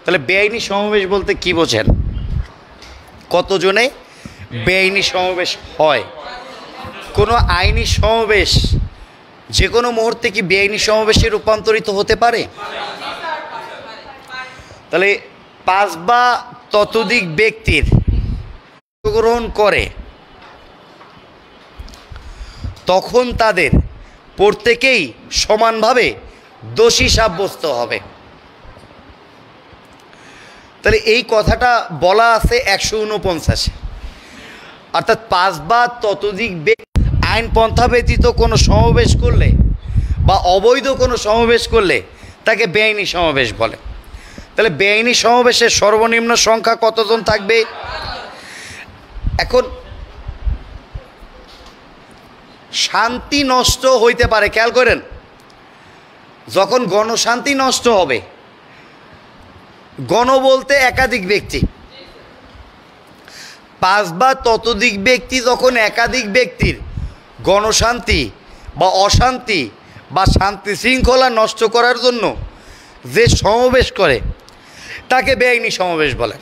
তাহলে বেআইনি সমাবেশ বলতে কি বোঝেন? কতজনে বেআইনি সমাবেশ হয়? কোনো আইনি সমাবেশ যে কোনো মুহূর্তে কি বেআইনি সমাবেশে রূপান্তরিত হতে পারে? তাহলে 5 বা ততোধিক ব্যক্তির অংশগ্রহণ করে তখন তাদের প্রত্যেকেই সমানভাবে দোষী সাব্যস্ত হবে। তাহলে এই কথাটা বলা আছে 149, অর্থাৎ 5 বা ততোধিক ব্যক্তি আইন পন্থা ব্যতীত কোনো সমাবেশ করলে বা অবৈধ কোনো সমাবেশ করলে তাকে বেআইনি সমাবেশ বলে। তাহলে বেআইনি সমাবেশের সর্বনিম্ন সংখ্যা কতজন থাকবে? এখন শান্তি নষ্ট হইতে পারে, খেয়াল করেন, যখন গণশান্তি নষ্ট হবে, গণ বলতে একাধিক ব্যক্তি, 5 বা ততোধিক ব্যক্তি যখন একাধিক ব্যক্তির গণশান্তি বা অশান্তি বা শান্তি শৃঙ্খলা নষ্ট করার জন্য যে সমাবেশ করে তাকে বেআইনি সমাবেশ বলে।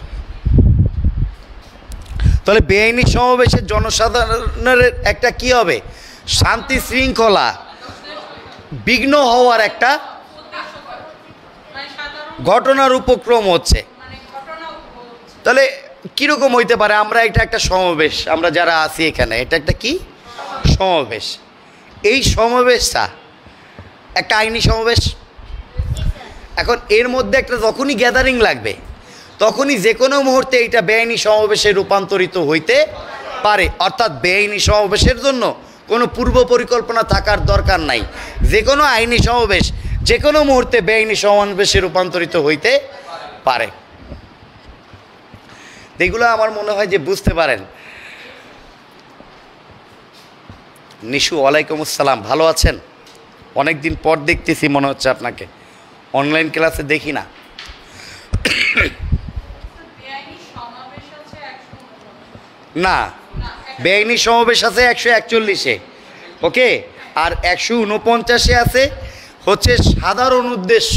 তাহলে বেআইনি সমাবেশের জনসাধারণের একটা কি হবে? শান্তি শৃঙ্খলা বিঘ্ন হওয়ার একটা ঘটনার উপক্রম হচ্ছে। তাহলে কীরকম হইতে পারে? আমরা এটা একটা সমাবেশ, আমরা যারা আছি এখানে, এটা একটা কি সমাবেশ? এই সমাবেশটা একটা আইনি সমাবেশ। এখন এর মধ্যে একটা যখনই গ্যাদারিং লাগবে তখনই যে কোনো মুহূর্তে এইটা বেআইনি সমাবেশে রূপান্তরিত হইতে পারে। অর্থাৎ বেআইনি সমাবেশের জন্য কোনো পূর্ব পরিকল্পনা থাকার দরকার নাই। যে কোনো আইনি সমাবেশ যে কোনো মুহূর্তে বেআইনি সমাবেশে রূপান্তরিত হইতে পারে। এগুলো আমার মনে হয় যে বুঝতে পারেন। নিশু, ওয়ালাইকুম আসসালাম, ভালো আছেন? অনেক দিন পর দেখতেছি, মনে হচ্ছে আপনাকে অনলাইন ক্লাসে দেখি না। না, বেআইনি সমাবেশ আছে 141-এ, ওকে, আর 149-এ আছে হচ্ছে সাধারণ উদ্দেশ্য।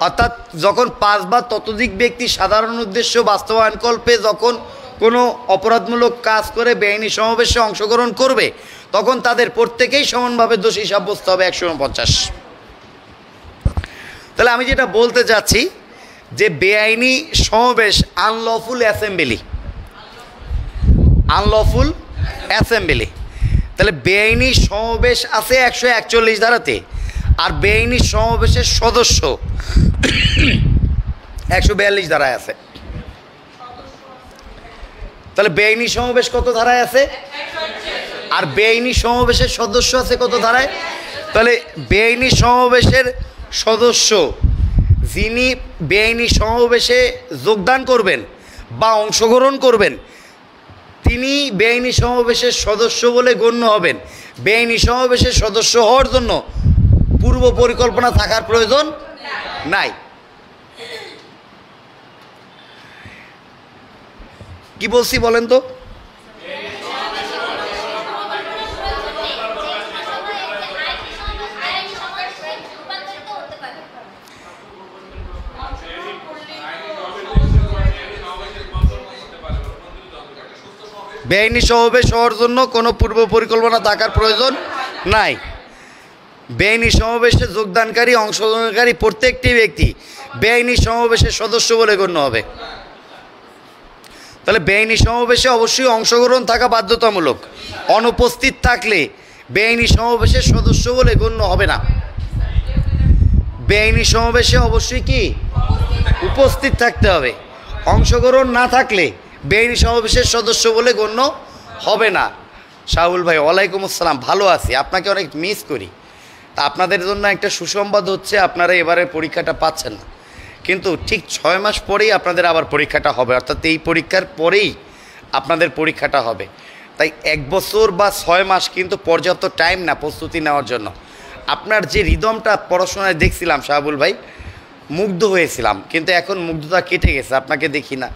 অর্থাৎ যখন 5 বা ততোধিক ব্যক্তি সাধারণ উদ্দেশ্য বাস্তবায়নকল্পে যখন কোনো অপরাধমূলক কাজ করে বেআইনি সমাবেশে অংশগ্রহণ করবে তখন তাদের প্রত্যেকেই সমানভাবে দোষী সাব্যস্ত হবে 149। তাহলে আমি যেটা বলতে চাচ্ছি যে বেআইনি সমাবেশ আনলফুল অ্যাসেম্বলি, আনলফুল অ্যাসেম্বলি। তাহলে বেআইনি সমাবেশ আছে 141 ধারাতে, আর বেআইনি সমাবেশের সদস্য 142 ধারায় আছে। তাহলে বেআইনি সমাবেশ কত ধারায় আছে? আর বেআইনি সমাবেশের সদস্য আছে কত ধারায়? তাহলে বেআইনি সমাবেশের সদস্য, যিনি বেআইনি সমাবেশে যোগদান করবেন বা অংশগ্রহণ করবেন, তিনি বেআইনি সমাবেশের সদস্য বলে গণ্য হবেন। বেআইনি সমাবেশের সদস্য হওয়ার জন্য পূর্ব পরিকল্পনা থাকার প্রয়োজন নাই। কি বলছি বলেন তো? বেআইনি সমাবেশ হওয়ার জন্য কোনো পূর্ব পরিকল্পনা থাকার প্রয়োজন নাই। বেআইনি সমাবেশে যোগদানকারী অংশগ্রহণকারী প্রত্যেকটি ব্যক্তি বেআইনি সমাবেশের সদস্য বলে গণ্য হবে। তাহলে বেআইনি সমাবেশে অবশ্যই অংশগ্রহণ থাকা বাধ্যতামূলক। অনুপস্থিত থাকলে বেআইনি সমাবেশের সদস্য বলে গণ্য হবে না। বেআইনি সমাবেশে অবশ্যই কি উপস্থিত থাকতে হবে। অংশগ্রহণ না থাকলে বেআইনি সমাবেশের সদস্য বলে গণ্য হবে না। শাহুল ভাই, ওয়ালাইকুম আসসালাম, ভালো আছি, আপনাকে অনেক মিস করি। তা আপনাদের জন্য একটা সুসংবাদ হচ্ছে, আপনারা এবারে পরীক্ষাটা পাচ্ছেন না, কিন্তু ঠিক 6 মাস পরেই আপনাদের আবার পরীক্ষাটা হবে। অর্থাৎ এই পরীক্ষার পরেই আপনাদের পরীক্ষাটা হবে। তাই 1 বছর বা 6 মাস কিন্তু পর্যাপ্ত টাইম না প্রস্তুতি নেওয়ার জন্য। আপনার যে রিদমটা পড়াশোনায় দেখছিলাম শাহাবুল ভাই, মুগ্ধ হয়েছিলাম, কিন্তু এখন মুগ্ধতা কেটে গেছে, আপনাকে দেখি না।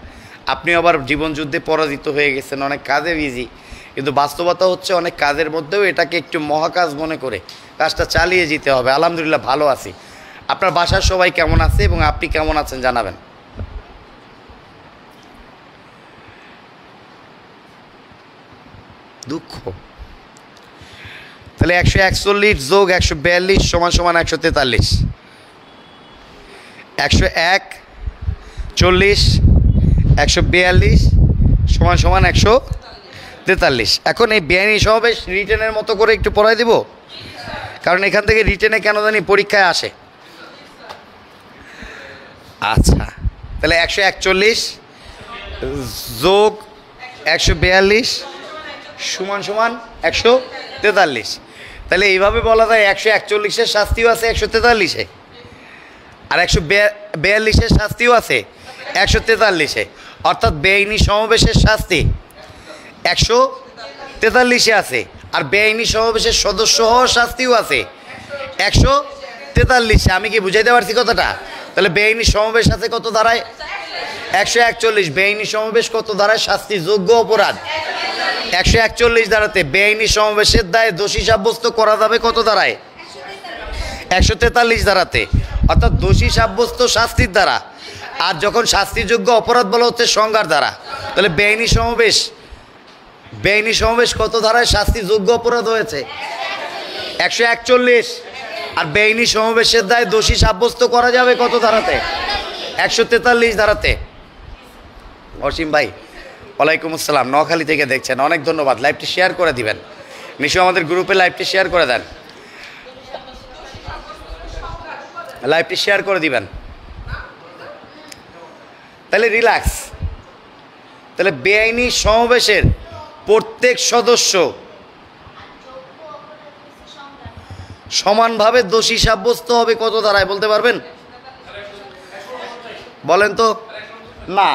আপনি আবার জীবনযুদ্ধে পরাজিত হয়ে গেছেন, অনেক কাজে বিজি। কিন্তু বাস্তবতা হচ্ছে অনেক কাজের মধ্যেও এটাকে একটু মহাকাজ মনে করে কাজটা চালিয়ে যেতে হবে। আলহামদুলিল্লাহ ভালো আছি। আপনার বাসার সবাই কেমন আছে এবং আপনি কেমন আছেন জানাবেন। দুঃখ। তাহলে 141 যোগ 142 সমান সমান 143। 101 40 142 সমান সমান 143। এখন এই বেআইনি সমাবেশ রিটেনের মতো করে একটু পড়াই দিব, কারণ এখান থেকে রিটেনে কেন জানি পরীক্ষায় আসে। আচ্ছা, তাহলে 141 যোগ 142 সমান সমান 143। তাহলে এইভাবে বলা যায় 141-এর শাস্তিও আছে 143-এ, আর 142-এর শাস্তিও আছে 143-এ। অর্থাৎ বেআইনি সমাবেশের শাস্তি 143-এ আছে, আর বেআইনি সমাবেশের সদস্য হওয়ার শাস্তিও আছে 143-এ। আমি কি বুঝাইতে পারছি কথাটা? তাহলে বেআইনি সমাবেশ আছে কত ধারায়? 141। বেআইনি সমাবেশ কত ধারায় শাস্তিযোগ্য অপরাধ? 141 ধারাতে। বেআইনি সমাবেশের দায়ে দোষী সাব্যস্ত করা যাবে কত ধারায়? 143 ধারাতে। অর্থাৎ দোষী সাব্যস্ত শাস্তির দ্বারা, আর যখন শাস্তিযোগ্য অপরাধ বলা হচ্ছে সংজ্ঞার দ্বারা। তাহলে বেআইনি সমাবেশ কত ধারায় শাস্তিযোগ্য অপরাধ হয়েছে? 141। আর বেআইনি সমাবেশের দায়ে দোষী সাব্যস্ত করা যাবে কত ধারাতে? 143 ধারাতে। অসীম ভাই ওয়ালাইকুম আসসালাম, নোয়াখালী থেকে দেখছেন, অনেক ধন্যবাদ। লাইভটি শেয়ার করে দিবেন, নিশ্চয়ই আমাদের গ্রুপে লাইভটি শেয়ার করে দেন, লাইভটি শেয়ার করে দিবেন। তাহলে রিল্যাক্স। তাহলে বেআইনি সমাবেশের প্রত্যেক সদস্য সমানভাবে দোষী সাব্যস্ত হবে কত ধারায় বলতে পারবেন? বলেন তো। না,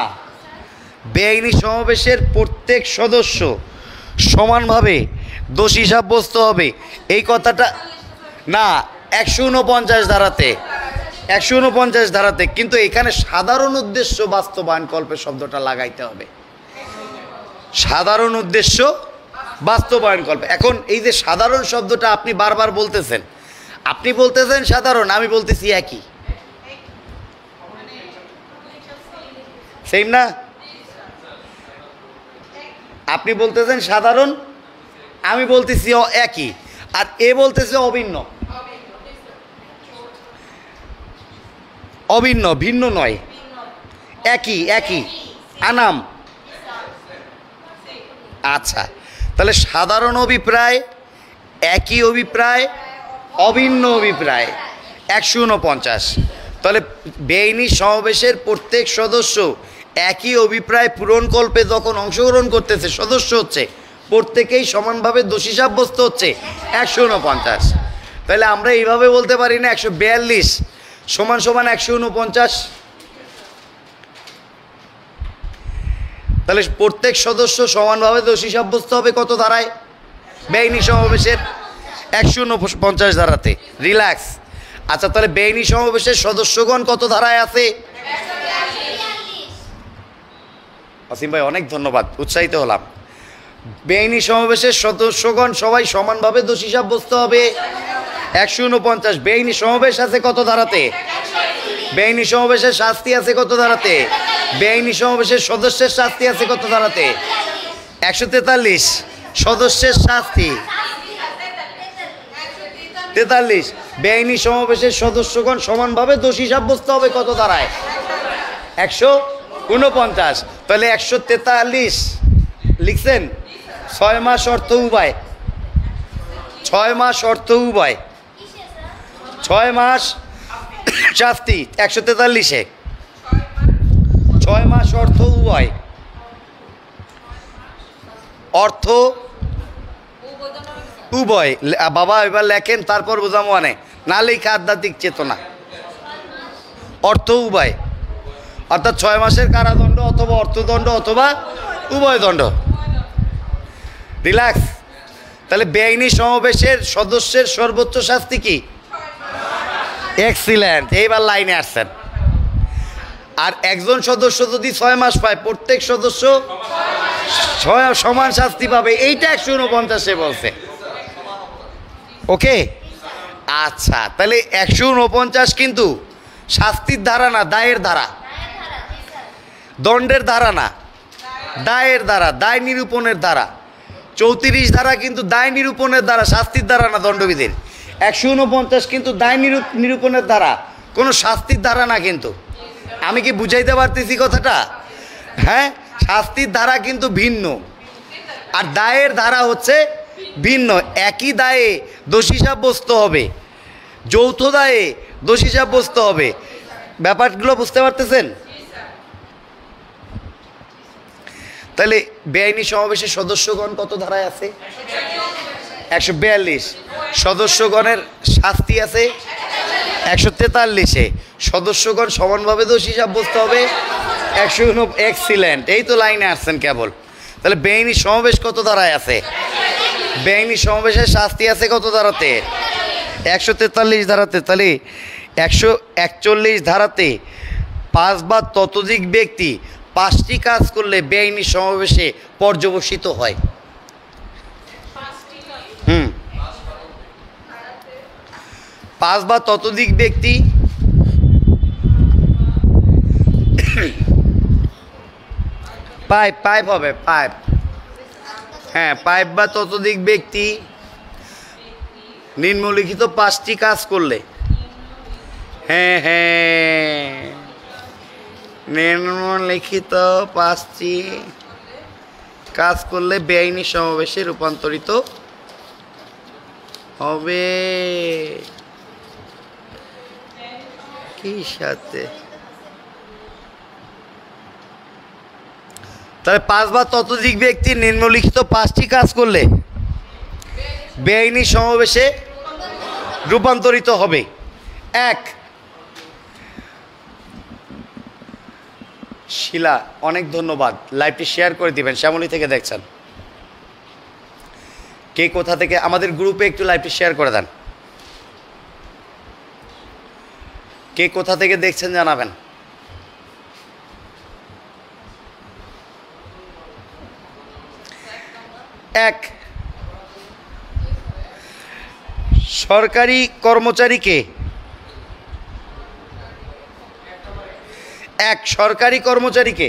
বেআইনি সমাবেশের প্রত্যেক সদস্য সমানভাবে দোষী সাব্যস্ত হবে এই কথাটা না, 149 ধারাতে। 149 ধারাতে। কিন্তু এখানে সাধারণ উদ্দেশ্য বাস্তবায়ন কল্পে শব্দটা লাগাইতে হবে। সাধারণ উদ্দেশ্য বাস্তবায়ন কল্প। এখন এই যে সাধারণ শব্দটা আপনি বারবার বলতেছেন, আপনি বলতেছেন সাধারণ, আমি বলতেছি একই, সেম না? আপনি বলতেছেন সাধারণ, আমি বলতেছি একই, আর এ বলতেছে অভিন্ন। অভিন্ন, ভিন্ন নয়, একই একই, আনাম। আচ্ছা, তাহলে সাধারণ অভিপ্রায়, একই অভিপ্রায়, অভিন্ন অভিপ্রায় 149। তাহলে বেআইনি সমাবেশের প্রত্যেক সদস্য একই অভিপ্রায় পূরণকল্পে যখন অংশগ্রহণ করতেছে, সদস্য হচ্ছে, প্রত্যেকেই সমানভাবে দোষী সাব্যস্ত হচ্ছে 149। তাহলে আমরা এইভাবে বলতে পারি না 142 সমান সমান 149। তাহলে প্রত্যেক সদস্য সমানভাবে দোষী সাব্যস্ত হবে কত ধারায়? বেআইনি সমাবেশের 149 ধারাতে। রিল্যাক্স। আচ্ছা, তাহলে বেআইনি সমাবেশের সদস্যগণ কত ধারায় আছে? অসীম ভাই অনেক ধন্যবাদ, উৎসাহিত হলাম। বেআইনি সমাবেশের সদস্যগণ সবাই সমানভাবে দোষী সাব্যস্ত হবে 149। বেআইনি সমাবেশ আছে কত ধারাতে? বেআইনি সমাবেশের শাস্তি আছে কত ধারাতে? বেআইনি সমাবেশের সদস্যের শাস্তি আছে কত ধারাতে? 143। সদস্যের শাস্তি 43। বেআইনি সমাবেশের সদস্যগণ সমানভাবে দোষী সাব্যস্ত হবে কত ধারায়? 149। তাহলে 143 লিখছেন 6 মাস অর্থ উভয়, 6 মাস অর্থ উভয়, 6 মাস শাস্তি 143-এ, 6 মাস অর্থ উভয়, অর্থ উভয়। বাবা এবার লেখেন, তারপর বোঝামো, মানে না লেখা আধ্যাত্মিক চেতনা। অর্থ উভয়, অর্থাৎ 6 মাসের কারাদণ্ড অথবা অর্থদণ্ড অথবা উভয় দণ্ড। রিল্যাক্স। তাহলে বেআইনি সমাবেশের সদস্যের সর্বোচ্চ শাস্তি কি? এক্সিলেন্ট, এইবার লাইনে আসছেন। আর একজন সদস্য যদি 6 মাস পায়, প্রত্যেক সদস্য সমান শাস্তি পাবে, এইটা 149-এ বলছে। ওকে, আচ্ছা, তাহলে 149 কিন্তু শাস্তির ধারা না, দায়ের ধারা, দণ্ডের ধারা না, দায়ের ধারা, দায় নিরূপণের ধারা। 34 ধারা কিন্তু দায় নিরূপণের দ্বারা, শাস্তির দ্বারা না দণ্ডবিধির। 149 কিন্তু দায় নিরূপণের দ্বারা, কোনো শাস্তির দ্বারা না। কিন্তু আমি কি বুঝাইতে পারতেছি কথাটা? হ্যাঁ, শাস্তির ধারা কিন্তু ভিন্ন আর দায়ের ধারা হচ্ছে ভিন্ন। একই দায়ে দোষী সাব্যস্ত হবে, যৌথ দায়ে দোষী সাব্যস্ত হবে। ব্যাপারগুলো বুঝতে পারতেছেন? তাহলে বেআইনি সমাবেশের সদস্যগণ কত ধারায় আছে? 142। সদস্যগণের শাস্তি আছে 143-এ। সদস্যগণ সমানভাবে দোষী সাব্যস্ত হবে 109। এক্সিলেন্ট, এই তো লাইনে আসছেন কেবল। তাহলে বেআইনি সমাবেশ কত ধারায় আছে? বেআইনি সমাবেশের শাস্তি আছে কত ধারাতে? 143 ধারাতে। তাহলে 141 ধারাতে 5 বা ততোধিক ব্যক্তি 5টি কাজ করলে বেআইনি সমাবেশে পর্যবসিত হয়। 5 বা ততোধিক ব্যক্তি পাইপ হবে, পাইপ। হ্যাঁ, পাইপ বা ততোধিক ব্যক্তি নিম্নলিখিত 5টি কাজ করলে, হ্যাঁ, নিম্নলিখিত 5টি কাজ করলে বেআইনি সমাবেশে রূপান্তরিত হবে। কি সাথে? তাহলে 5 বা ততোধিক ব্যক্তি নিম্নলিখিত 5টি কাজ করলে বেআইনি সমাবেশে রূপান্তরিত হবে। 1, শিলা অনেক ধন্যবাদ, লাইভটি শেয়ার করে দিবেন। শ্যামলী থেকে দেখছেন, কে কোথা থেকে আমাদের গ্রুপে একটু লাইভটি শেয়ার করে দেন। কে কোথা থেকে দেখছেন জানাবেন। এক, সরকারি কর্মচারীকে, সরকারি কর্মচারীকে,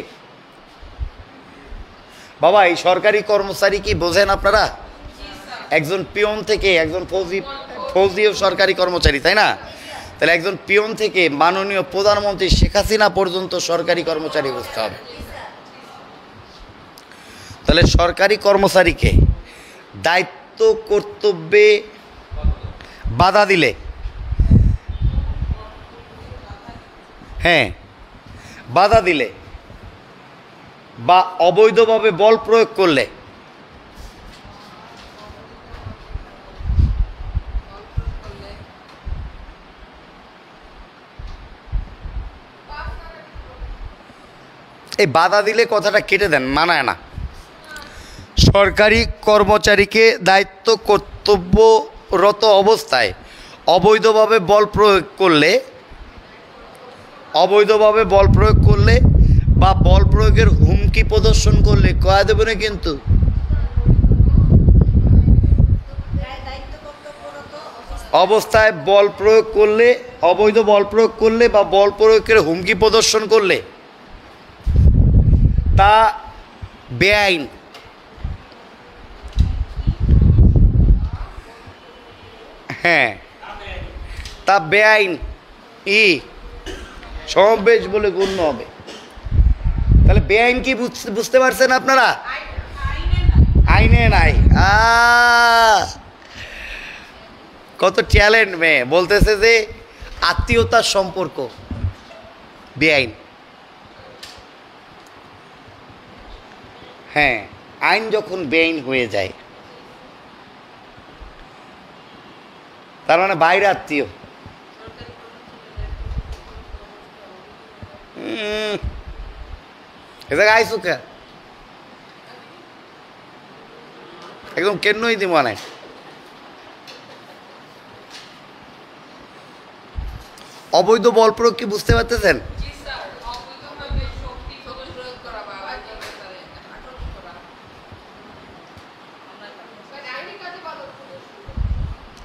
বাবা এই সরকারি কর্মচারী কি বোঝেন আপনারা? একজন পিয়ন থেকে একজন ফৌজিও সরকারি কর্মচারী, তাই না? তাহলে একজন পিয়ন থেকে মাননীয় প্রধানমন্ত্রী শেখ হাসিনা পর্যন্ত সরকারি কর্মচারী বুঝতে হবে। তাহলে সরকারি কর্মচারীকে দায়িত্ব কর্তব্যে বাধা দিলে, হ্যাঁ বাধা দিলে বা অবৈধভাবে বল প্রয়োগ করলে, এই বাধা দিলে কথাটা কেটে দেন, মানায় না। সরকারি কর্মচারীকে দায়িত্ব কর্তব্যরত অবস্থায় অবৈধভাবে বল প্রয়োগ করলে, অবৈধভাবে বল প্রয়োগ করলে বা বল প্রয়োগের হুমকি প্রদর্শন করলে, কয়া দেবে না কিন্তু, অবস্থায় বল প্রয়োগ করলে, অবৈধ বল প্রয়োগ করলে বা বল প্রয়োগের হুমকি প্রদর্শন করলে তা বেআইন। হ্যাঁ, তা বেআইন সমাবেশ বলে গণ্য হবে। তাহলে বেআইন কি বুঝতে পারছেন আপনারা? আইনে নাই। কত ট্যালেন্ট মেয়ে, বলতেছে যে আত্মীয়তার সম্পর্ক বেআইন। হ্যাঁ, আইন যখন বেআইন হয়ে যায় তার মানে বাইরে আত্মীয়। আইসু কে একদম কেনই দিব না। অবৈধ বল প্রয়োগ কি বুঝতে পারতেছেন?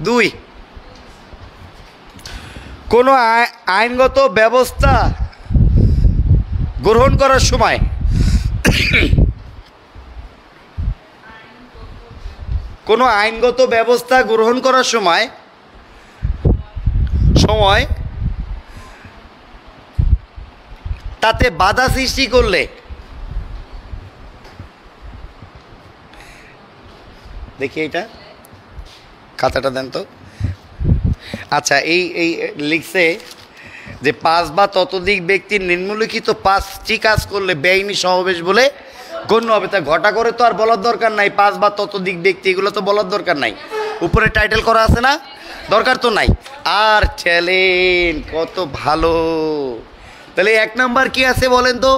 2, কোনো আইনগত ব্যবস্থা গ্রহণ করার সময় কোনো আইনগত ব্যবস্থা গ্রহণ করার সময় তাতে বাধা সৃষ্টি করলে, দেখি এটা খাতাটা দেন তো। আচ্ছা, এই লিখছে যে 5 বা ততোধিক ব্যক্তির নিম্নলিখিত 5টি কাজ করলে বেআইনি সমাবেশ বলে গণ্য হবে। তা ঘটা করে তো আর বলার দরকার নাই, 5 বা ততোধিক ব্যক্তি এগুলো তো বলার দরকার নাই, উপরে টাইটেল করা আছে না, দরকার তো নাই। আর চ্যালেঞ্জ কত ভালো। তাহলে 1 নাম্বার কি আছে বলেন তো?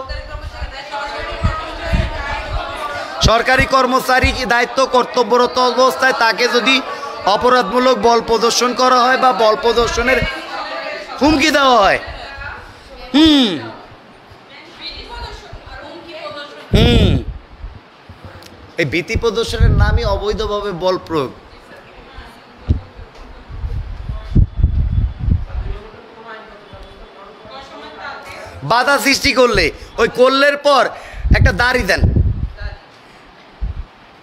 সরকারি কর্মচারী দায়িত্ব কর্তব্যরত অবস্থায় তাকে যদি অপরাধমূলক বল প্রদর্শন করা হয় বা বল প্রদর্শনের হুমকি দেওয়া হয়, এই ভীতি প্রদর্শনের নামই অবৈধভাবে বল প্রয়োগ। বাধা সৃষ্টি করলে, ওই করলের পর একটা দাড়ি দেন,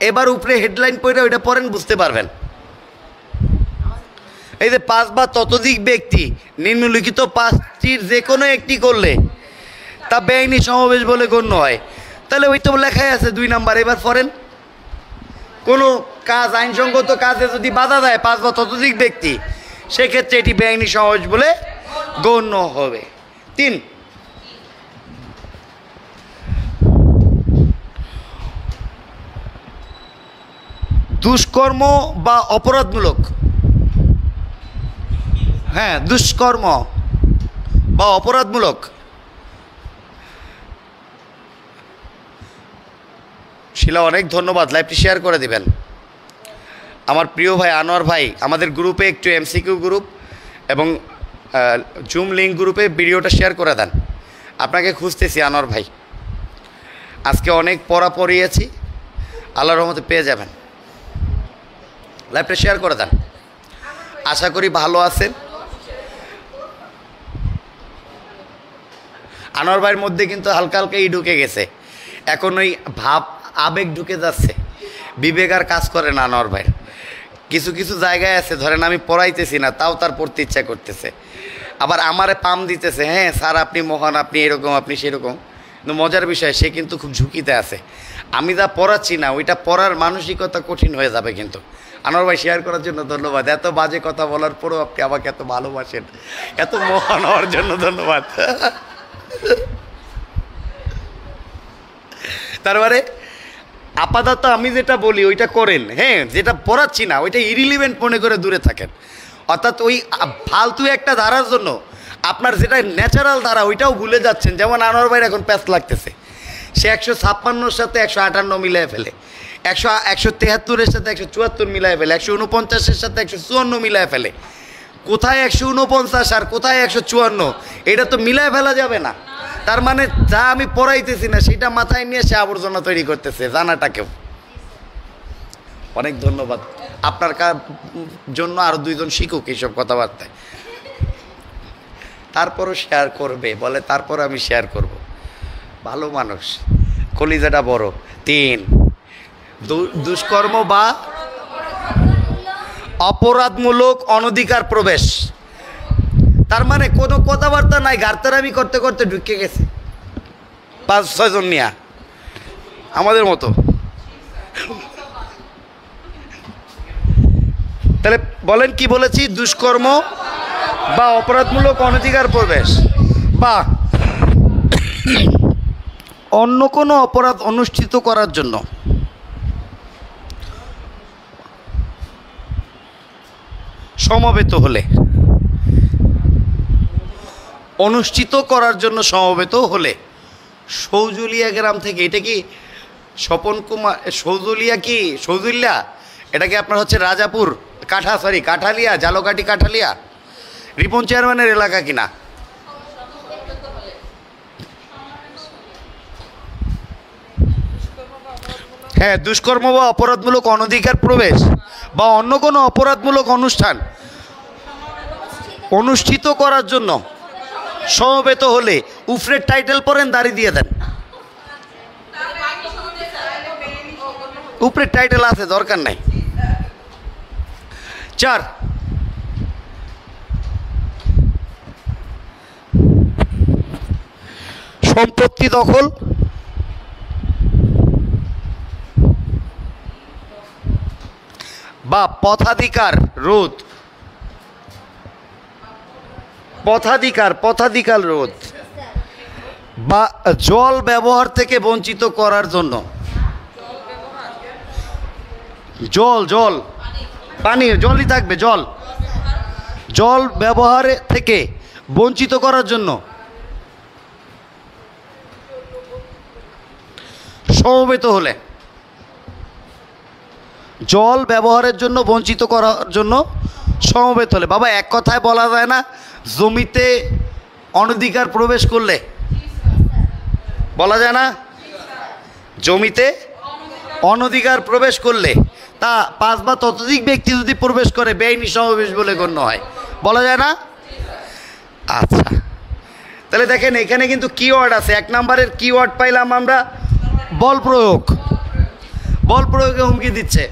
এবার উপরে হেডলাইন পড়ে ওইটা পড়েন, বুঝতে পারবেন। এই যে 5 বা ততোধিক ব্যক্তি নিম্নলিখিত 5টির যে কোনো একটি করলে তা বেআইনি সমাবেশ বলে গণ্য হয়। তাহলে ওই তো লেখাই আছে 2 নাম্বার। এবার পড়েন, কোনো কাজ আইনসঙ্গত কাজে যদি বাধা দেয় 5 বা ততোধিক ব্যক্তি, সেক্ষেত্রে এটি বেআইনি সমাবেশ বলে গণ্য হবে। 3, দুষ্কর্ম বা অপরাধমূলক, দুষ্কর্ম বা অপরাধমূলক। শিলা অনেক ধন্যবাদ, লাইভটি শেয়ার করে দিবেন। আমার প্রিয় ভাই আনোয়ার ভাই, আমাদের গ্রুপে একটু এমসিকিউ গ্রুপ এবং জুম লিঙ্ক গ্রুপে ভিডিওটা শেয়ার করে দেন। আপনাকে খুঁজতেছি আনোয়ার ভাই, আজকে অনেক পড়া পড়িয়েছি, আল্লাহর রহমতে পেয়ে যাবেন। লাইভটা শেয়ার করে দেন, আশা করি ভালো আছেন। আনোয়ার ভাইয়ের মধ্যে কিন্তু হালকা হালকা ঢুকে গেছে, এখন ওই ভাব আবেগ ঢুকে যাচ্ছে, বিবেক আর কাজ করে না আনোয়ার ভাইয়ের। কিছু কিছু জায়গায় আছে, ধরেন আমি পড়াইতেছি না, তাও তার পড়তে ইচ্ছা করতেছে, আবার আমারে পাম দিতেছে, হ্যাঁ স্যার আপনি মহান, আপনি এরকম, আপনি সেরকম। কিন্তু মজার বিষয়, সে কিন্তু খুব ঝুঁকিতে আছে। আমি যা পড়াচ্ছি না, ওইটা পড়ার মানসিকতা কঠিন হয়ে যাবে। কিন্তু আনোয়ার ভাই শেয়ার করার জন্য ধন্যবাদ। এত বাজে কথা বলার পরেও আপনি আমাকে এত ভালোবাসেন, এত মহান হওয়ার জন্য ধন্যবাদ। তারপরে আপাতত আমি যেটা বলি ওইটা করেন, হ্যাঁ, যেটা পড়াচ্ছি না ওইটা ইরিলিভেন্ট মনে করে দূরে থাকেন। অর্থাৎ ওই ফালতু একটা ধারার জন্য আপনার যেটা ন্যাচারাল ধারা ওইটাও ভুলে যাচ্ছেন। যেমন আনোয়ার ভাইয়ের এখন প্যাচ লাগতেছে, সে 156-র সাথে 158 মিলাই ফেলে, 173-এর সাথে 174 মিলাই ফেলে, 149-এর সাথে 154 মিলাই ফেলে। কোথায় 149 আর কোথায় 154, এটা তো মিলাই ফেলা যাবে না। তার মানে যা আমি পড়াইতেছি না সেটা মাথায় নিয়ে সে আবর্জনা তৈরি করতেছে, জানাটাকেও। অনেক ধন্যবাদ আপনার জন্য, আরও 2 জন শিখুক এইসব কথাবার্তায়। তারপরও শেয়ার করবে বলে, তারপর আমি শেয়ার করব। ভালো মানুষ, কলিজাটা বড়। 3, দুষ্কর্ম বা অপরাধমূলক অনধিকার প্রবেশ। তার মানে কোনো কথাবার্তা নাই, গার্তারামি করতে করতে ঢুকে গেছে 5-6 জন নিয়া, আমাদের মতো। তাহলে বলেন কি বলেছি? দুষ্কর্ম বা অপরাধমূলক অনধিকার প্রবেশ বা অন্য কোনো অপরাধ অনুষ্ঠিত করার জন্য সমবেত হলে, অনুষ্ঠিত করার জন্য সমবেত হলে। সৌজলিয়া গ্রাম থেকে, এটা কি স্বপন কুমার, সৌজলিয়া কি সৌজলিয়া, এটা কি আপনার হচ্ছে রাজাপুর কাঠালিয়া, জালকাঠি কাঠালিয়া, রিপন চেয়ারম্যানের এলাকা কিনা? হ্যাঁ, দুষ্কর্ম বা অপরাধমূলক অনধিকার প্রবেশ বা অন্য কোনো অপরাধমূলক অনুষ্ঠান অনুষ্ঠিত করার জন্য সমবেত হলে। উফরের টাইটেল পড়েন, দাড়ি দিয়ে দেন। উপরের টাইটেল আছে, দরকার নাই। 4, সম্পত্তি দখল বা পথাধিকার রোধ, পথাধিকার রোধ বা জল ব্যবহার থেকে বঞ্চিত করার জন্য, জল পানি, জলই থাকবে, জল ব্যবহার থেকে বঞ্চিত করার জন্য সমবেত হলে, জল ব্যবহারের জন্য বঞ্চিত করার জন্য সমবেত হলে। বাবা এক কথায় বলা যায় না জমিতে অনধিকার প্রবেশ করলে, বলা যায় না জমিতে অনধিকার প্রবেশ করলে তা 5 বা ততোধিক ব্যক্তি যদি প্রবেশ করে বেআইনি সমাবেশ বলে গণ্য হয়, বলা যায় না? আচ্ছা, তাহলে দেখেন এখানে কিন্তু কিওয়ার্ড আছে। 1 নম্বরের কিওয়ার্ড পাইলাম আমরা বল প্রয়োগ, বল প্রয়োগে হুমকি দিচ্ছে,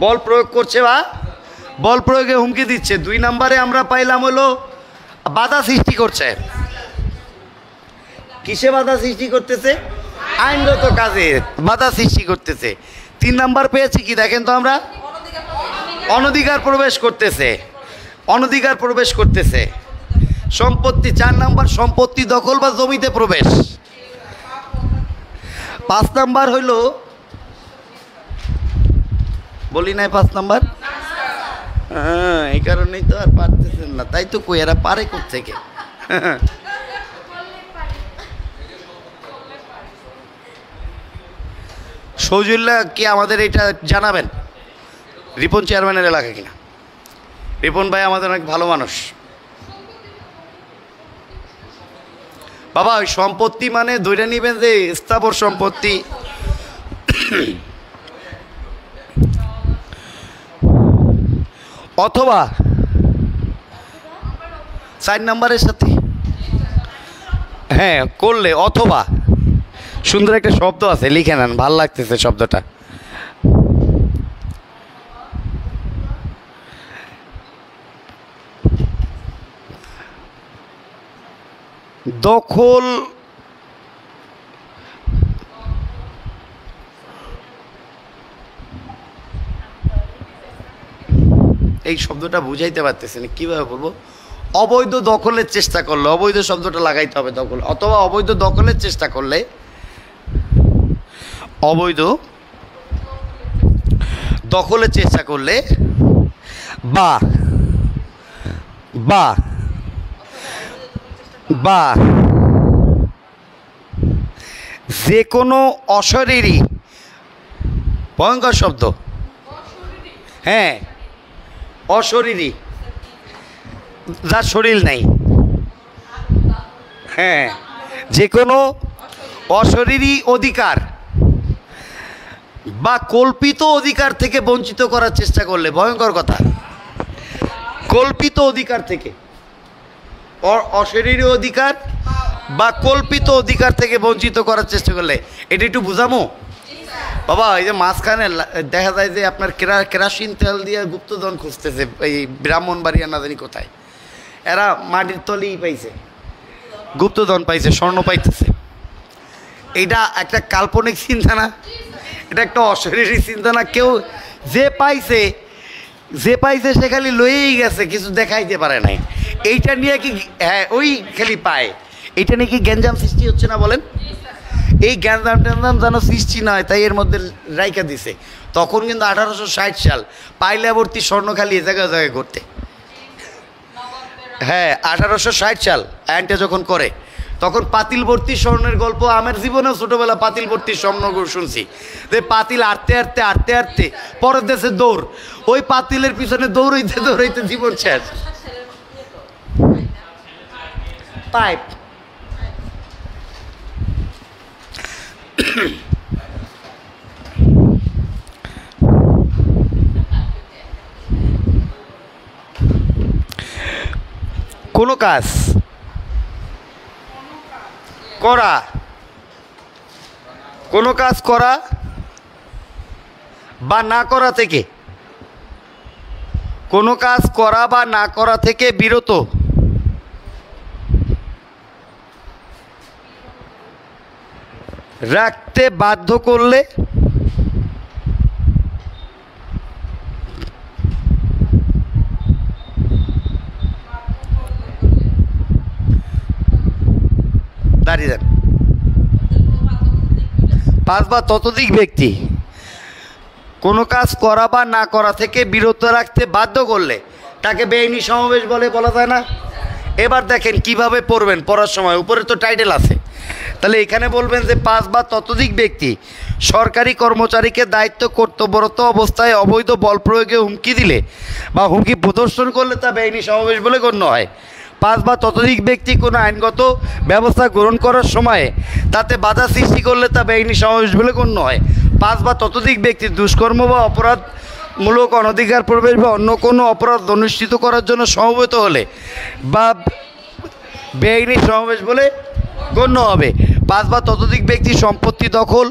বল প্রয়োগ করছে বা বল প্রয়োগে হুমকি দিচ্ছে। 2 নম্বরে আমরা পাইলাম হলো বাধা সৃষ্টি করছে। কিসে বাধা সৃষ্টি করতেছে? আইনগত কাজে বাধা সৃষ্টি করতেছে। 3 নম্বর পেয়েছি কি দেখেন তো আমরা, অনধিকার প্রবেশ করতেছে, অনধিকার প্রবেশ করতেছে। সম্পত্তি 4 নম্বর সম্পত্তি দখল বা জমিতে প্রবেশ। 5 নম্বর হইল, বলি নাই 5 নম্বর, হ্যাঁ এই কারণেই তো আর পারতেছেন না, তাই তো কই এরা পারে কোত্থেকে। সৌজুল্লাহ কি আমাদের এটা জানাবেন রিপন চেয়ারম্যানের এলাকা কিনা? রিপন ভাই আমাদের অনেক ভালো মানুষ। বাবা ওই সম্পত্তি মানে ধরে নিবেন যে স্থাবর সম্পত্তি, অথবা 4 নম্বরের সাথে হ্যাঁ করলে, অথবা সুন্দর একটা শব্দ আছে, লিখে নেন, ভাল লাগতেছে শব্দটা। দখল এই শব্দটা বুঝাইতে পারতেছি না, কীভাবে বলবো? অবৈধ দখলের চেষ্টা করলে, অবৈধ শব্দটা লাগাইতে হবে, দখল অথবা অবৈধ দখলের চেষ্টা করলে, অবৈধ দখলের চেষ্টা করলে বা বা বা যে কোনো অশরীরী, ভয়ঙ্কর শব্দ, হ্যাঁ অশরীরী যার শরীর নাই, হ্যাঁ যে কোনো অশরীরী অধিকার বা কল্পিত অধিকার থেকে বঞ্চিত করার চেষ্টা করলে, ভয়ঙ্কর কথা, কল্পিত অধিকার থেকে, অশরীরী অধিকার বা কল্পিত অধিকার থেকে বঞ্চিত করার চেষ্টা করলে, এটা একটু বুঝামো বাবা। এই যে মাঝখানে দেখা যায় যে আপনার কেরাসিন তেল দিয়ে গুপ্তধন খুঁজতেছে এই ব্রাহ্মণবাড়িয়া না জানি কোথায়, এরা মাটির তলেই পাইছে গুপ্তধন, পাইছে স্বর্ণ পাইতেছে। এইটা একটা কাল্পনিক চিন্তা না, এটা একটা অশরীরী চিন্তা না? কেউ যে পাইছে সে খালি লয়েই গেছে, কিছু দেখাইতে পারে নাই। এইটা নিয়ে কি হ্যাঁ ওই খালি পায়, এইটা নিয়ে কি গ্যাঞ্জাম সৃষ্টি হচ্ছে না বলেন? এই গ্যাঞ্জাম ট্যাঞ্জাম যেন সৃষ্টি না হয় তাই এর মধ্যে রাইকা দিছে। তখন কিন্তু 1860 সাল পাইলাবর্তী স্বর্ণখালি এ জায়গায় জায়গায় করতে, হ্যাঁ 1860 সাল আইনটা যখন করে তখন পাতিলবর্তী স্বর্ণের গল্প আমার জীবনেও ছোটোবেলা পাতিলবর্তী স্বর্ণ শুনছি, যে পাতিল আটতে আটতে আটতে আটতে পরের দেশে দৌড়, ওই পাতিলের পিছনে দৌড়াইতে দৌড়াইতে জীবন শেষ। পাইপ কোনো কাজ করা, কোনো কাজ করা বা না করা থেকে কোনো কাজ করা বা না করা থেকে বিরত রাখতে বাধ্য করলে দাঁড়িয়ে যান। 5 বা ততোধিক ব্যক্তি কোনো কাজ করা বা না করা থেকে বিরত রাখতে বাধ্য করলে তাকে বেআইনি সমাবেশ বলা যায় না? এবার দেখেন কিভাবে পড়বেন, পড়ার সময় উপরে তো টাইটেল আছে, তাহলে এখানে বলবেন যে 5 বা ততোধিক ব্যক্তি সরকারি কর্মচারীকে দায়িত্ব কর্তব্যরত অবস্থায় অবৈধ বল প্রয়োগে হুমকি দিলে বা হুমকি প্রদর্শন করলে তা বেআইনি সমাবেশ বলে গণ্য হয়। 5 বা ততোধিক ব্যক্তি কোনো আইনগত ব্যবস্থা গ্রহণ করার সময়ে তাতে বাধা সৃষ্টি করলে তা বেআইনি সমাবেশ বলে গণ্য হয়। 5 বা ততোধিক ব্যক্তি দুষ্কর্ম বা অপরাধমূলক অনধিকার প্রবেশ বা অন্য কোনো অপরাধ অনুষ্ঠিত করার জন্য সমবেত হলে বা বেআইনি সমাবেশ বলে গণ্য হবে। 5 বা ততোধিক ব্যক্তি সম্পত্তি দখল,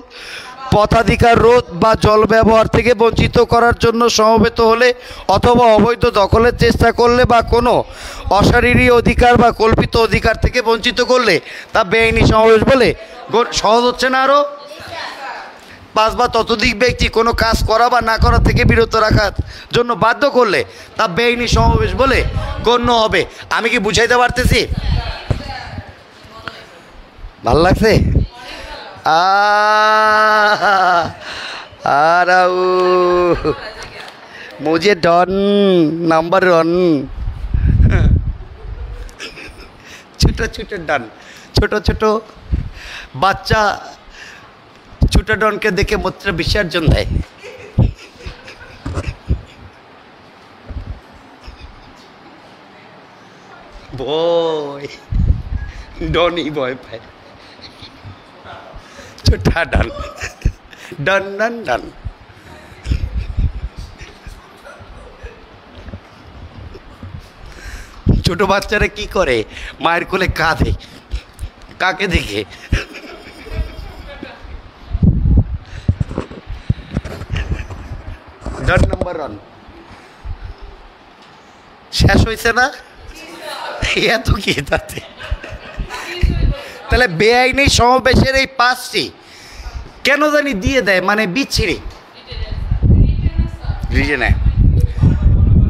পথাধিকার রোধ বা জল ব্যবহার থেকে বঞ্চিত করার জন্য সমবেত হলে অথবা অবৈধ দখলের চেষ্টা করলে বা কোনো অশারীরিক অধিকার বা কল্পিত অধিকার থেকে বঞ্চিত করলে তা বেআইনি সমাবেশ বলে। সহজ হচ্ছে না আরও? 5 বা ততোধিক ব্যক্তি কোনো কাজ করা বা না করা থেকে বিরত রাখার জন্য বাধ্য করলে তা বেআইনি সমাবেশ বলে গণ্য হবে। আমি কি বুঝাইতে পারতেছি? ভাল লাগছে? मुझे डन नंबर 1 ছোটো ছোটো ডন, ছোটো ছোটো বাচ্চা ছোটো ডনকে দেখে মূত্র বিসর্জন দেয়। ভয়, ডনই ভয় পায়। ছোটা ডান, ডান ডান ডান। ছোট বাচ্চারা কি করে? মায়ের কোলে কাঁদে, কাকে দেখে? ডান নাম্বার 1 শেষ হয়েছে না? এত কি তাতে? তাহলে বেআইনি সমাবেশের এই 5টি কেন জানি দিয়ে দেয়, মানে বিচ্ছিরি রিজনে,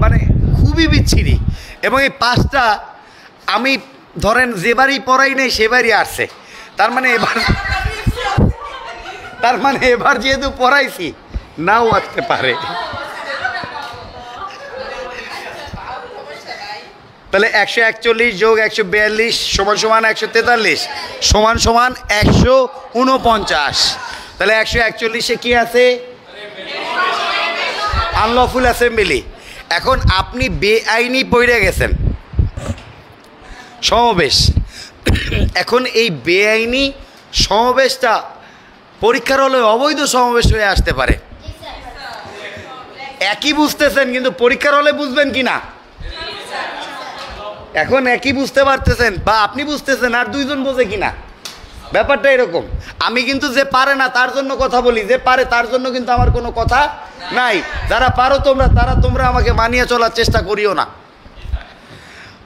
মানে খুবই বিচ্ছিরি। এবং এই 5টা আমি ধরেন যেবারই পড়াই নেই সেবারই আসছে। তার মানে এবার যেহেতু পড়াইছি নাও আসতে পারে। তাহলে 141 যোগ 142 সমান সমান 143 সমান সমান 149। তাহলে 141-এ কি আছে? Unlawful assembly. এখন আপনি বেআইনি পড়ে গেছেন সমাবেশ। এখন এই বেআইনি সমাবেশটা পরীক্ষার হলে অবৈধ সমাবেশ হয়ে আসতে পারে। একই বুঝতেছেন, কিন্তু পরীক্ষার হলে বুঝবেন কি না? এখন একই বুঝতে পারতেছেন বা আপনি বুঝতেছেন, আর 2 জন বোঝে কিনা, ব্যাপারটা এরকম। আমি কিন্তু যে পারে না তার জন্য কথা বলি, যে পারে তার জন্য কিন্তু আমার কোনো কথা নাই। যারা পারো তোমরা আমাকে মানিয়ে চলার চেষ্টা করিও না,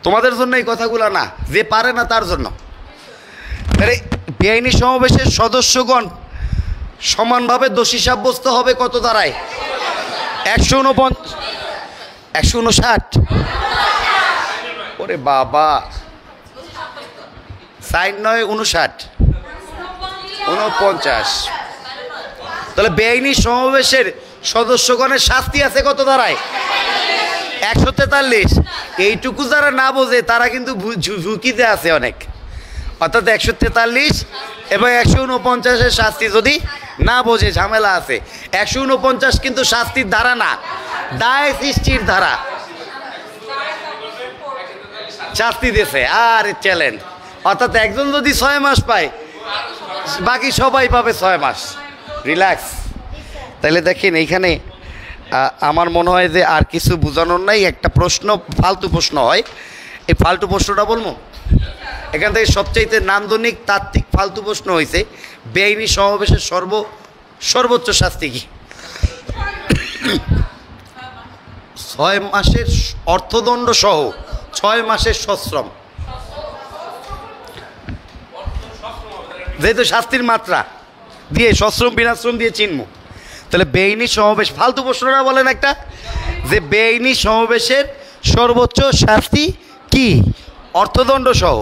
তোমাদের জন্য এই কথাগুলো না, যে পারে না তার জন্য। আরে বেআইনি সমাবেশের সদস্যগণ সমানভাবে দোষী সাব্যস্ত হবে কত ধারায়? 159। ওরে বাবা, 49 তাহলে বেআইনি সমাবেশের সদস্যগণের শাস্তি আছে কত ধারায়? 143। এইটুকু যারা না বোঝে তারা কিন্তু ঝুঁকিতে আছে অনেক। অর্থাৎ 143 এবং 149-এর শাস্তি যদি না বোঝে ঝামেলা আছে। 149 কিন্তু শাস্তির ধারা না, দায় সৃষ্টির ধারা। শাস্তি দিয়েছে আর চ্যালেঞ্জ। অর্থাৎ একজন যদি 6 মাস পায়, বাকি সবাই পাবে 6 মাস। রিল্যাক্স। তাহলে দেখেন এইখানে আমার মনে হয় যে আর কিছু বোঝানোর নাই। একটা প্রশ্ন, ফালতু প্রশ্ন হয়, এই ফালতু প্রশ্নটা বলবো। এখান থেকে সবচাইতে নান্দনিক তাত্ত্বিক ফালতু প্রশ্ন হয়েছে, বেআইনি সমাবেশের সর্বোচ্চ শাস্তি কি? 6 মাসের অর্থদণ্ড সহ 6 মাসের সশ্রম, যেহেতু শাস্তির মাত্রা দিয়ে সশ্রম বিনাশ্রম দিয়ে চিনব, তাহলে বেআইনি সমাবেশ, ফালতু প্রশ্নটা বলেন একটা, যে বেআইনি সমাবেশের সর্বোচ্চ শাস্তি কি? অর্থদণ্ড সহ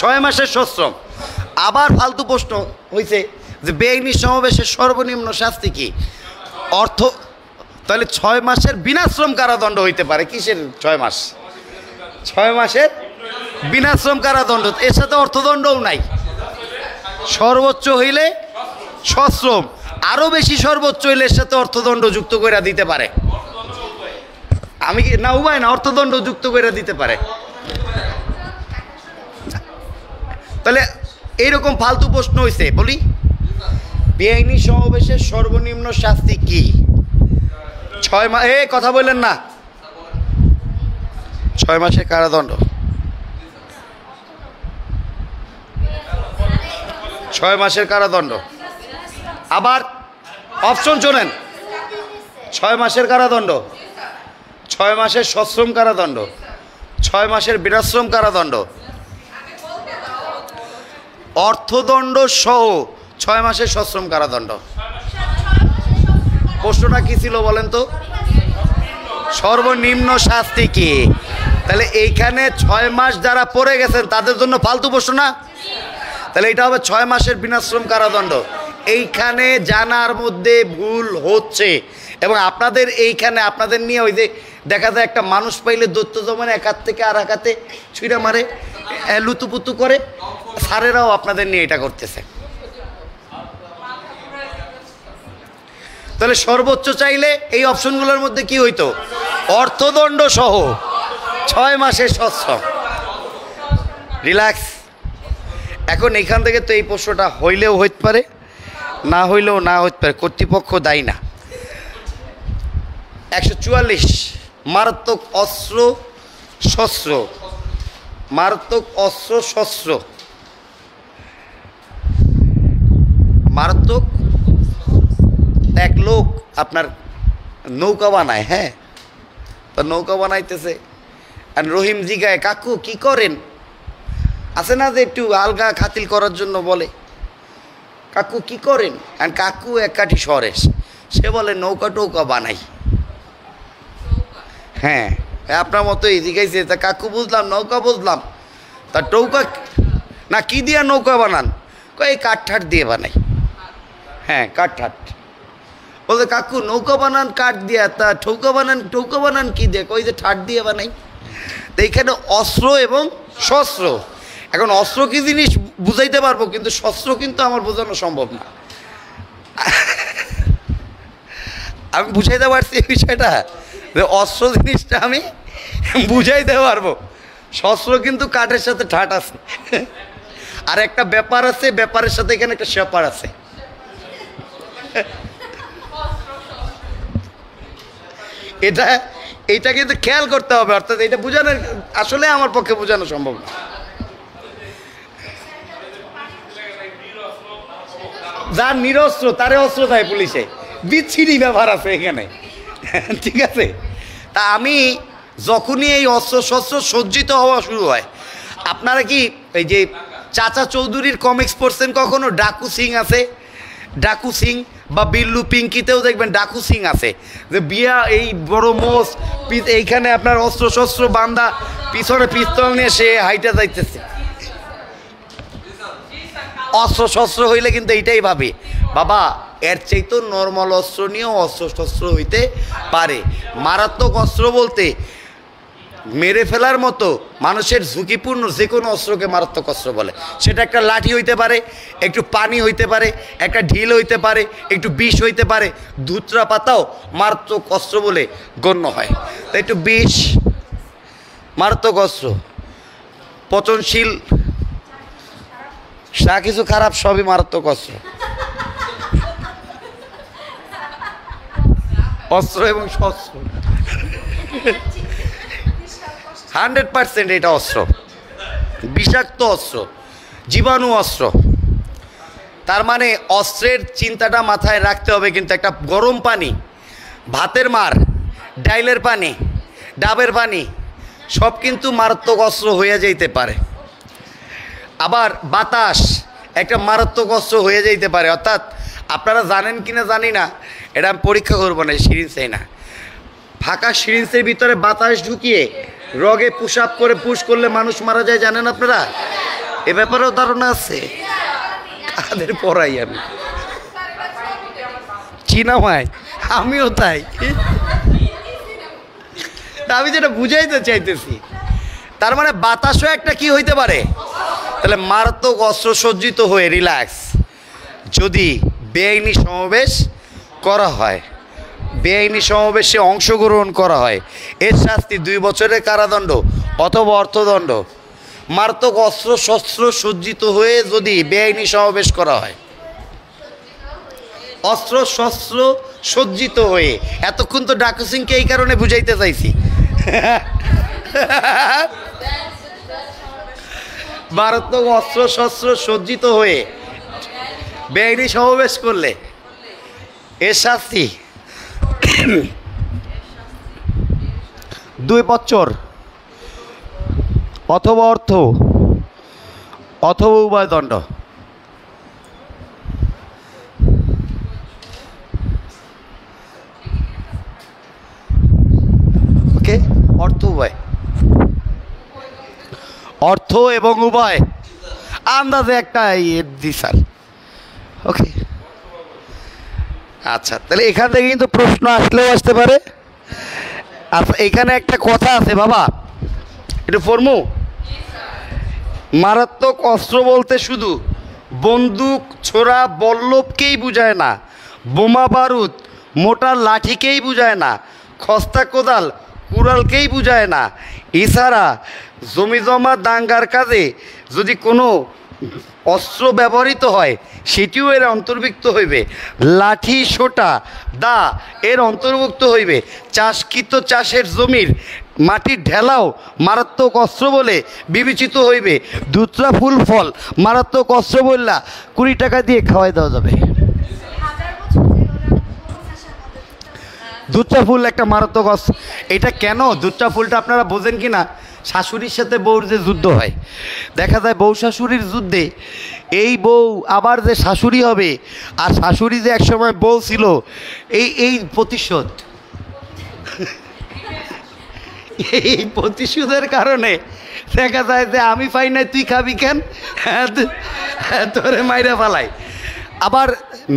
6 মাসের সশ্রম। আবার ফালতু প্রশ্ন হয়েছে যে বেআইনি সমাবেশের সর্বনিম্ন শাস্তি কি? অর্থ, তাহলে 6 মাসের বিনাশ্রম কারাদণ্ড হইতে পারে। কিসের 6 মাস? 6 মাসের বিনাশ্রম কারাদণ্ড, এর সাথে অর্থদণ্ডও নাই। সর্বোচ্চ হইলে সশ্রম, আরও বেশি সর্বোচ্চ হইলে এর সাথে অর্থদণ্ড যুক্ত করে দিতে পারে। আমি কি না উপায় না, অর্থদণ্ড যুক্ত করে দিতে পারে। তাহলে এইরকম ফালতু প্রশ্ন হয়েছে, বলি বেআইনি সমাবেশের সর্বনিম্ন শাস্তি কি? 6 মাস, কথা বললেন না, 6 মাসের কারাদণ্ড, 6 মাসের কারাদণ্ড। আবার অপশন শোনেন, 6 মাসের কারাদণ্ড, 6 মাসের সশ্রম কারাদণ্ড, 6 মাসের বিনাশ্রম কারাদণ্ড, অর্থদণ্ড সহ 6 মাসের সশ্রম কারাদণ্ড। প্রশ্নটা কি ছিল বলেন তো? সর্বনিম্ন শাস্তি কি? তাহলে এইখানে 6 মাস যারা পড়ে গেছেন তাদের জন্য ফালতু প্রশ্ন না? তাহলে এটা হবে 6 মাসের বিনাশ্রম কারাদণ্ড। এইখানে জানার মধ্যে ভুল হচ্ছে, এবং আপনাদের এইখানে আপনাদের নিয়ে ওই যে দেখা যায় একটা মানুষ পাইলে দৈত্য জমানে এক হাত থেকে আর এক হাতে ছুঁড়ে মারে, লুতুপুতু করে, স্যারেরাও আপনাদের নিয়ে এটা করতেছে। তাহলে সর্বোচ্চ চাইলে এই অপশনগুলোর মধ্যে কি হইতো? অর্থদণ্ড সহ 6 মাসের সশ্রম। রিল্যাক্স। এখন এইখান থেকে তো এই প্রশ্নটা হইলেও হইতে পারে, না হইলেও না হইতে পারে, কর্তৃপক্ষ দায়ী না। 144 মারাত্মক অস্ত্র শস্ত্র, মারাত্মক অস্ত্র শস্ত্র, মারাত্মক এক লোক আপনার নৌকা বানায়, হ্যাঁ, তো নৌকা বানাইতেছে, আর রহিম জিগায় কাকু কি করেন? আছে না যে একটু আলগা খাতিল করার জন্য বলে, কাকু কি করেন? আর কাকু এক কাঠি সরেস, সে বলে নৌকা টৌকা বানাই। হ্যাঁ, আপনার মতোই জিজ্ঞাসা, তা কাকু বুঝলাম, নৌকা বুঝলাম, তা টৌকা না কি দিয়া নৌকা বানান? এই কাঠ ঠাট দিয়ে বানাই। হ্যাঁ, কাঠ ঠাট। বলতে কাকু নৌকা বানান কাঠ দিয়া, তা টৌকা বানান কি দিয়ে? ওই যে ঠাট দিয়ে বানাই। তো এইখানে অস্ত্র এবং শস্ত্র, এখন অস্ত্র কি জিনিস বুঝাইতে পারবো, কিন্তু শস্ত্র কিন্তু আমার বোঝানো সম্ভব না। আমি বুঝাইতে পারছি এই বিষয়টা, যে অস্ত্র জিনিসটা আমি বুঝাইতে পারবো, শস্ত্র কিন্তু কাঠের সাথে ঠাট আছে। আর একটা ব্যাপার আছে, ব্যাপারের সাথে এখানে একটা স্যাপার আছে। এটা কিন্তু খেয়াল করতে হবে, অর্থাৎ এটা বোঝানোর আসলে আমার পক্ষে বোঝানো সম্ভব না। যার নিরস্ত্র তারে অস্ত্র দেয় পুলিশে, বিচ্ছিরি ব্যবহার আছে এখানে, ঠিক আছে? তা আমি যখনই এই অস্ত্র শস্ত্র সজ্জিত হওয়া শুরু হয়, আপনারা কি এই যে চাচা চৌধুরীর কমিক্স পড়ছেন কখনো? ডাকু সিং আছে, ডাকু সিং, বা বিল্লু পিঙ্কিতেও দেখবেন ডাকু সিং আছে, যে বিয়া এই বড় মোষ, এইখানে আপনার অস্ত্র শস্ত্র বান্ধা, পিছনে পিস্তল নিয়ে সে হাইটা যাইতেছে। অস্ত্র শস্ত্র হইলে কিন্তু এইটাই ভাবে, বাবা এর চাইতো নর্মাল অস্ত্র নিয়েও অস্ত্র শস্ত্র হইতে পারে। মারাত্মক অস্ত্র বলতে মেরে ফেলার মতো মানুষের ঝুঁকিপূর্ণ যে কোনো অস্ত্রকে মারাত্মক অস্ত্র বলে। সেটা একটা লাঠি হইতে পারে, একটু পানি হইতে পারে, একটা ঢিল হইতে পারে, একটু বিষ হইতে পারে, ধুতরা পাতাও মারাত্মক অস্ত্র বলে গণ্য হয়। তো একটু বিষ মারাত্মক অস্ত্র, পচনশীল যা কিছু খারাপ সবই মারাত্মক অস্ত্র। অস্ত্র এবং শস্ত্র 100% এটা অস্ত্র, বিষাক্ত অস্ত্র, জীবাণু অস্ত্র। তার মানে অস্ত্রের চিন্তাটা মাথায় রাখতে হবে, কিন্তু একটা গরম পানি ভাতের মার, ডাইলের পানি, ডাবের পানি সব কিন্তু মারাত্মক অস্ত্র হয়ে যাইতে পারে। আবার বাতাস একটা মারাত্মক অস্ত্র হয়ে যাইতে পারে। অর্থাৎ আপনারা জানেন কিনা জানি না, এটা আমি পরীক্ষা করবো না, সিরিঞ্জ চাই না। ফাঁকা সিরিঞ্জের ভিতরে বাতাস ঢুকিয়ে রগে পুশ আপ করে পুশ করলে মানুষ মারা যায়, জানেন আপনারা? এ ব্যাপারেও ধারণা আছে? কাদের পড়াই আমি, চিনা ভাই, আমিও তাই। আমি যেটা বুঝাইতে চাইতেছি, তার মানে বাতাসও একটা কি হইতে পারে। তাহলে মারাত্মক অস্ত্র সজ্জিত হয়ে রিল্যাক্স যদি বেআইনি সমাবেশ করা হয়, বেআইনি সমাবেশে অংশগ্রহণ করা হয়, এর শাস্তি 2 বছরের কারাদণ্ড অথবা অর্থদণ্ড। মারাত্মক অস্ত্র শস্ত্র সজ্জিত হয়ে যদি বেআইনি সমাবেশ করা হয়, অস্ত্র শস্ত্র সজ্জিত হয়ে, এতক্ষণ তো ডাকু সিংকে এই কারণে বুঝাইতে চাইছি। মারাত্মক অস্ত্র শস্ত্র সজ্জিত হয়ে বেআইনি সমাবেশ করলে এর শাস্তি 2 বছর অথবা অর্থ অথবা উভয় দণ্ড। ওকে, অর্থ উভয়, অর্থ এবং উভয় আন্দাজে একটা দি স্যার। ওকে, আচ্ছা, তাহলে এখান থেকে কিন্তু প্রশ্ন আসলেও আসতে পারে। আচ্ছা, এখানে একটা কথা আছে বাবা, একটু ফর্মু। মারাত্মক অস্ত্র বলতে শুধু বন্দুক ছোড়া বল্লভকেই বুঝায় না, বোমা বারুদ মোটা লাঠিকেই বুঝায় না, খস্তা কোদাল কুড়ালকেই বুঝায় না। এছাড়া জমি জমা দাঙ্গার কাজে যদি কোনো অস্ত্র ব্যবহৃত হয় সেটিও এর অন্তর্ভুক্ত হইবে। লাঠি সোটা দা এর অন্তর্ভুক্ত হইবে। চাষকৃত চাষের জমির মাটির ঢেলাও মারাত্মক অস্ত্র বলে বিবেচিত হইবে। দুত্রা ফুল ফল মারাত্মক অস্ত্র বললা 20 টাকা দিয়ে খাওয়াই দেওয়া যাবে। দুত্রা ফুল একটা মারাত্মক অস্ত্র। এটা কেন দুত্রা ফুলটা আপনারা বোঝেন কি না? শাশুড়ির সাথে বউর যে যুদ্ধ হয়, দেখা যায় বউ শাশুড়ির যুদ্ধে এই বউ আবার যে শাশুড়ি হবে, আর শাশুড়ি যে একসময় বউ ছিল, এই প্রতিশোধ, এই প্রতিশোধের কারণে দেখা যায় যে আমি পাই নাই তুই খাবি কেন, তোরে মাইরা ফেলাই। আবার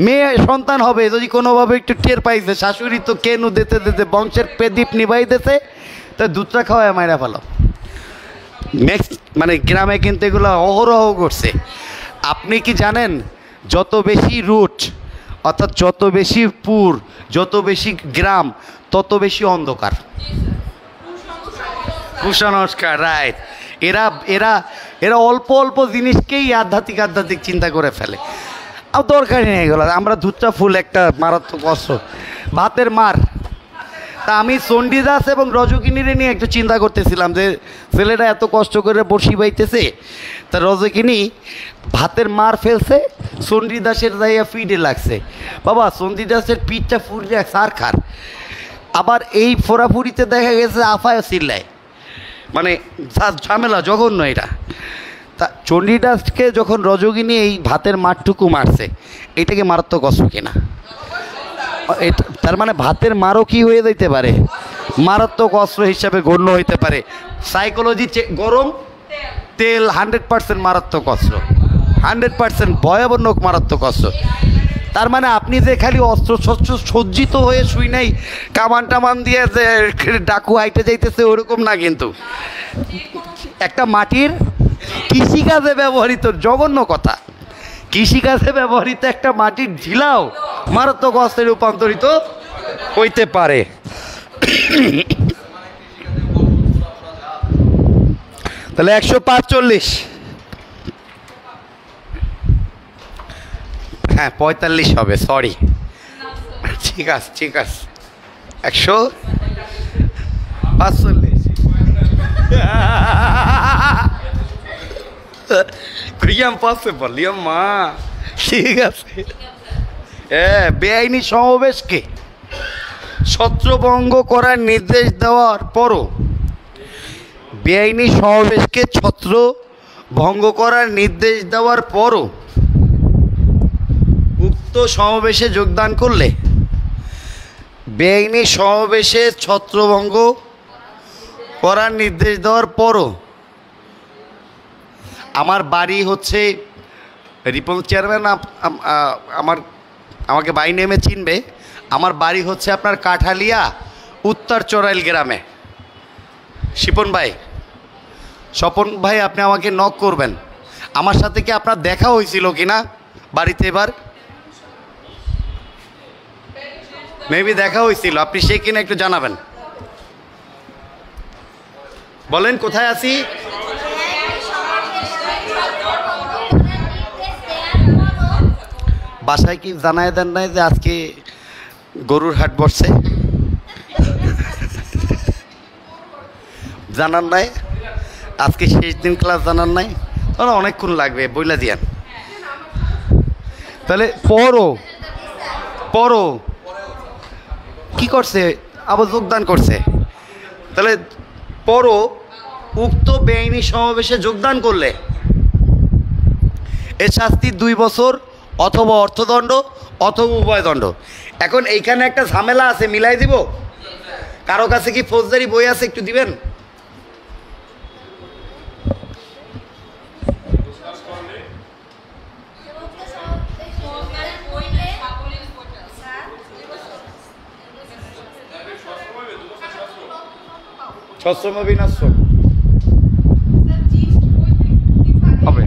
মেয়ে সন্তান হবে, যদি কোনোভাবে একটু টের পাইছে শাশুড়ি তো কেনু দিতে দিতে বংশের প্রদীপ নিভাই দিতে, তা দুধটা খাওয়ায় মাইরা ফেলো। নেক্সট মানে গ্রামে কিন্তু এগুলো অহরহ করছে। আপনি কি জানেন যত বেশি রুট অর্থাৎ যত বেশি পুর, যত বেশি গ্রাম, তত বেশি অন্ধকার, কুসংস্কার, রাইট। এরা এরা এরা অল্প অল্প জিনিসকেই আধ্যাত্মিক চিন্তা করে ফেলে। আর দরকারই নেই এগুলো। আমরা দুধটা ফুল একটা মারাত্মক অস্ত্র, ভাতের মার। তা আমি চণ্ডীদাস এবং রজকিনীরে নিয়ে একটু চিন্তা করতেছিলাম যে ছেলেটা এত কষ্ট করে বড়শি বাইতেছে, তা রজকিনী ভাতের মার ফেলছে, চণ্ডীদাসের যাইয়া পিঠে লাগছে। বাবা চণ্ডীদাসের পিঠটা ফুটে সার খার। আবার এই ফোরাফুরিতে দেখা গেছে আফায় চিল্লায়, মানে ঝামেলা জঘন্য এটা। তা চণ্ডীদাসকে যখন রজকিনী এই ভাতের মারটুকু মারছে, এটাকে মারাত্মক অস্ত্র কিনা? তার মানে ভাতের মারও কি হয়ে যেতে পারে? মারাত্মক অস্ত্র হিসাবে গণ্য হইতে পারে। সাইকোলজি গরম তেল 100% মারাত্মক অস্ত্র, 100% ভয়াবহ মারাত্মক অস্ত্র। তার মানে আপনি যে খালি অস্ত্র শস্ত্র সজ্জিত হয়ে শুই নাই, কামান টামান দিয়ে যে ডাকু হাইটে যাইতেছে ওরকম না, কিন্তু একটা মাটির কৃষিকাজে ব্যবহৃত, জঘন্য কথা, কৃষিকাজে ব্যবহৃত একটা মাটির ঢিলাও মারাত্মক অস্ত্রে রূপান্তরিত হইতে পারে। তাহলে 145, হ্যাঁ 45 হবে, সরি, ঠিক আছে ঠিক আছে, 145। ইম্পসিবল মা, ঠিক আছে। বেআইনি সমাবেশকে ছত্রভঙ্গ করার নির্দেশ দেওয়ার পরও বেআইনি সমাবেশকে ছত্র ভঙ্গ করার নির্দেশ দেওয়ার পরও উক্ত সমাবেশে যোগদান করলে বেআইনি সমাবেশে ছত্রভঙ্গ করার নির্দেশ দেওয়ার পরও আমার বাড়ি হচ্ছে রিপন চেয়ারম্যান আমাকে বাই নেমে চিনবে। আমার বাড়ি হচ্ছে আপনার কাঠালিয়া উত্তর চড়াইল গ্রামে। স্বপন ভাই আপনি আমাকে নক করবেন। আমার সাথে কি আপনার দেখা হয়েছিল কি না বাড়িতে? এবার মেবি দেখা হয়েছিল, আপনি সে কিনা একটু জানাবেন। বলেন কোথায় আছি? বাসায় কি জানায় দেন নাই যে আজকে গরুর হাট বসছে? জানার নাই? আজকে শেষ দিন ক্লাস জানার নাই? তাহলে অনেকক্ষণ লাগবে, বইলা দিয়ান। তাহলে পরও কি করছে? আবার যোগদান করছে। তাহলে পরও উক্ত বেআইনি সমাবেশে যোগদান করলে এর শাস্তি 2 বছর অথবা অর্থদণ্ড অথবা উভয় দণ্ড। এখন এইখানে একটা ঝামেলা আছে, মিলাই দিব। কারো কাছে কি ফৌজদারি বই আছে? একটু দিবেন। সশ্রম বিনাশ্রম হবে।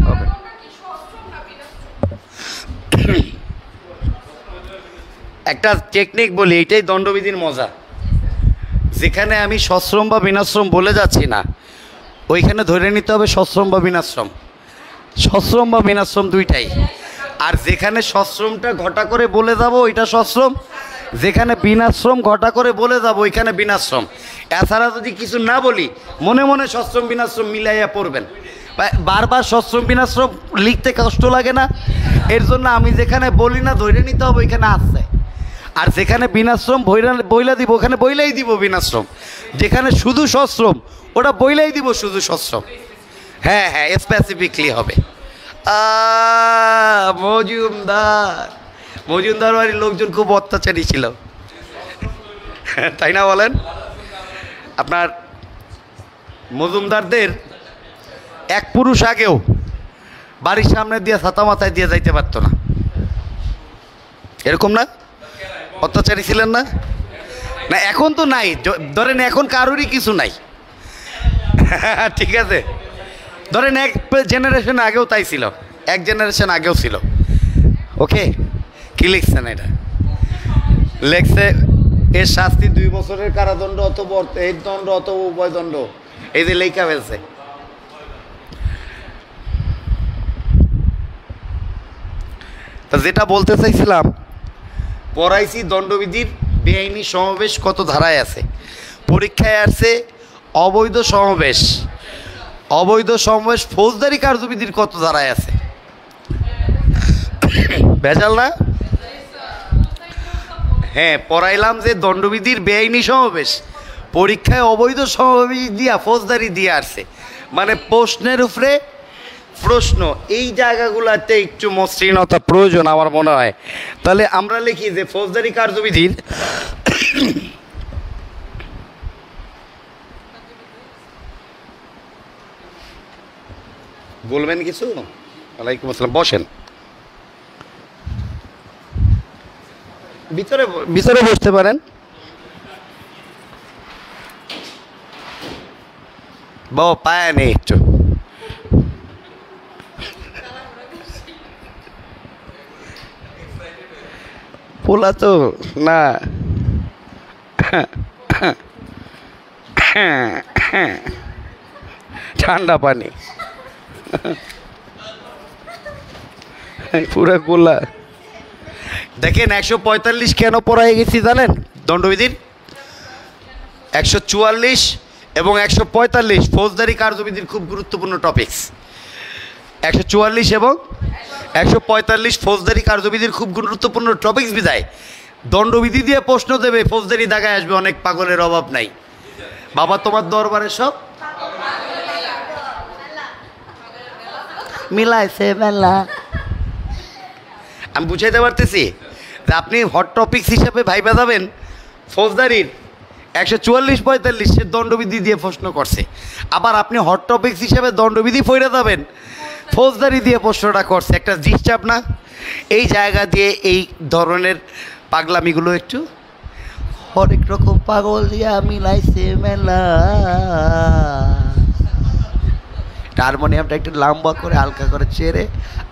একটা টেকনিক বলি, এইটাই দণ্ডবিধির মজা। যেখানে আমি সশ্রম বা বিনাশ্রম বলে যাচ্ছি না, ওইখানে ধরে নিতে হবে সশ্রম বা বিনাশ্রম। সশ্রম বা বিনাশ্রম দুইটাই। আর যেখানে সশ্রমটা ঘটা করে বলে যাব ওইটা সশ্রম, যেখানে বিনাশ্রম ঘটা করে বলে যাব ওইখানে বিনাশ্রম। এছাড়া যদি কিছু না বলি, মনে মনে সশ্রম বিনাশ্রম মিলাইয়া পড়বেন। বারবার সশ্রম বিনাশ্রম লিখতে কষ্ট লাগে না? এর জন্য আমি যেখানে বলি না ধরে নিতে হবে ওইখানে আসছে। আর যেখানে বিনাশ্রম বইলা দিব ওখানে বইলাই দিব বিনাশ্রম। যেখানে শুধু সশ্রম ওটা বইলাই দিব শুধু সশ্রম। হ্যাঁ, স্পেসিফিকলি হবে। মজুমদার বাড়ির লোকজন খুব অত্যাচারী ছিল, তাই না বলেন? আপনার মজুমদারদের এক পুরুষ আগেও বাড়ির সামনে দিয়ে ছাতা মাথায় দিয়ে যাইতে পারতো না, এরকম না? অত্যাচারী ছিলেন না? না এখন তো নাই, ধরেন এখন কারোরই কিছু নাই। ঠিক আছে, ধরেন এক জেনারেশন আগেও তাই ছিল, এক জেনারেশন আগেও ছিল। ওকে, কি লিখছেন? এটা লেখছে এর শাস্তি 2 বছরের কারাদণ্ড অথবা এর দণ্ড অথবা উভয় দণ্ড। এই যে লেখা ফেলছে। তা যেটা বলতে চাইছিলাম, পড়াইছি দণ্ডবিধির বেআইনি সমাবেশ কত ধারায় আছে। পরীক্ষায় আসছে অবৈধ সমাবেশ ফৌজদারি কার্যবিধির কত ধারায় আছে। ভেজাল না? হ্যাঁ, পড়াইলাম যে দণ্ডবিধির বেআইনি সমাবেশ পরীক্ষায় অবৈধ সমাবেশ দিয়া ফৌজদারি দিয়ে আসছে। মানে প্রশ্নের উপরে প্রশ্ন, এই জায়গাগুলোতে একটু মসৃণতা প্রয়োজন আমার মনে হয়। তাহলে আমরা লিখি যে ফৌজদারি কার্যবিধির বলবেন কিছু? ওয়ালাইকুম আসসালাম, বসেন। ভিতরে বসতে পারেন। বাবা পায়া নেই একটু। পোলা তো না, ঠান্ডা পানি পুরা গোলা। দেখেন 145 কেন পড়াই গেছি জানেন? দণ্ডবিধির 144 এবং 145 ফৌজদারি কার্যবিধির খুব গুরুত্বপূর্ণ টপিকস। 144 এবং 145 ফৌজদারি কার্যবিধির খুব গুরুত্বপূর্ণ টপিকস বিধায় দণ্ডবিধি দিয়ে প্রশ্ন দেবে, ফৌজদারি দাগায় আসবে, অনেক পাগলের অভাব নাই। বাবা তোমার দরবারে সব মিলাইছে মেলা। আমি বুঝাইতে পারতেছি যে আপনি হট টপিকস হিসাবে ভাইবা যাবেন ফৌজদারির 144-45 সে দণ্ডবিধি দিয়ে প্রশ্ন করছে, আবার আপনি হট টপিকস হিসাবে দণ্ডবিধি পড়ে যাবেন ফৌজদারি দিয়ে প্রশ্নটা করছে। একটা ডিস্টার্ব না? এই জায়গা দিয়ে এই ধরনের পাগলামিগুলো একটু হরেক রকম পাগল দিয়া মিলাইছে মেলা। হারমোনিয়ামটা একটু লম্বা করে হালকা করে ছেড়ে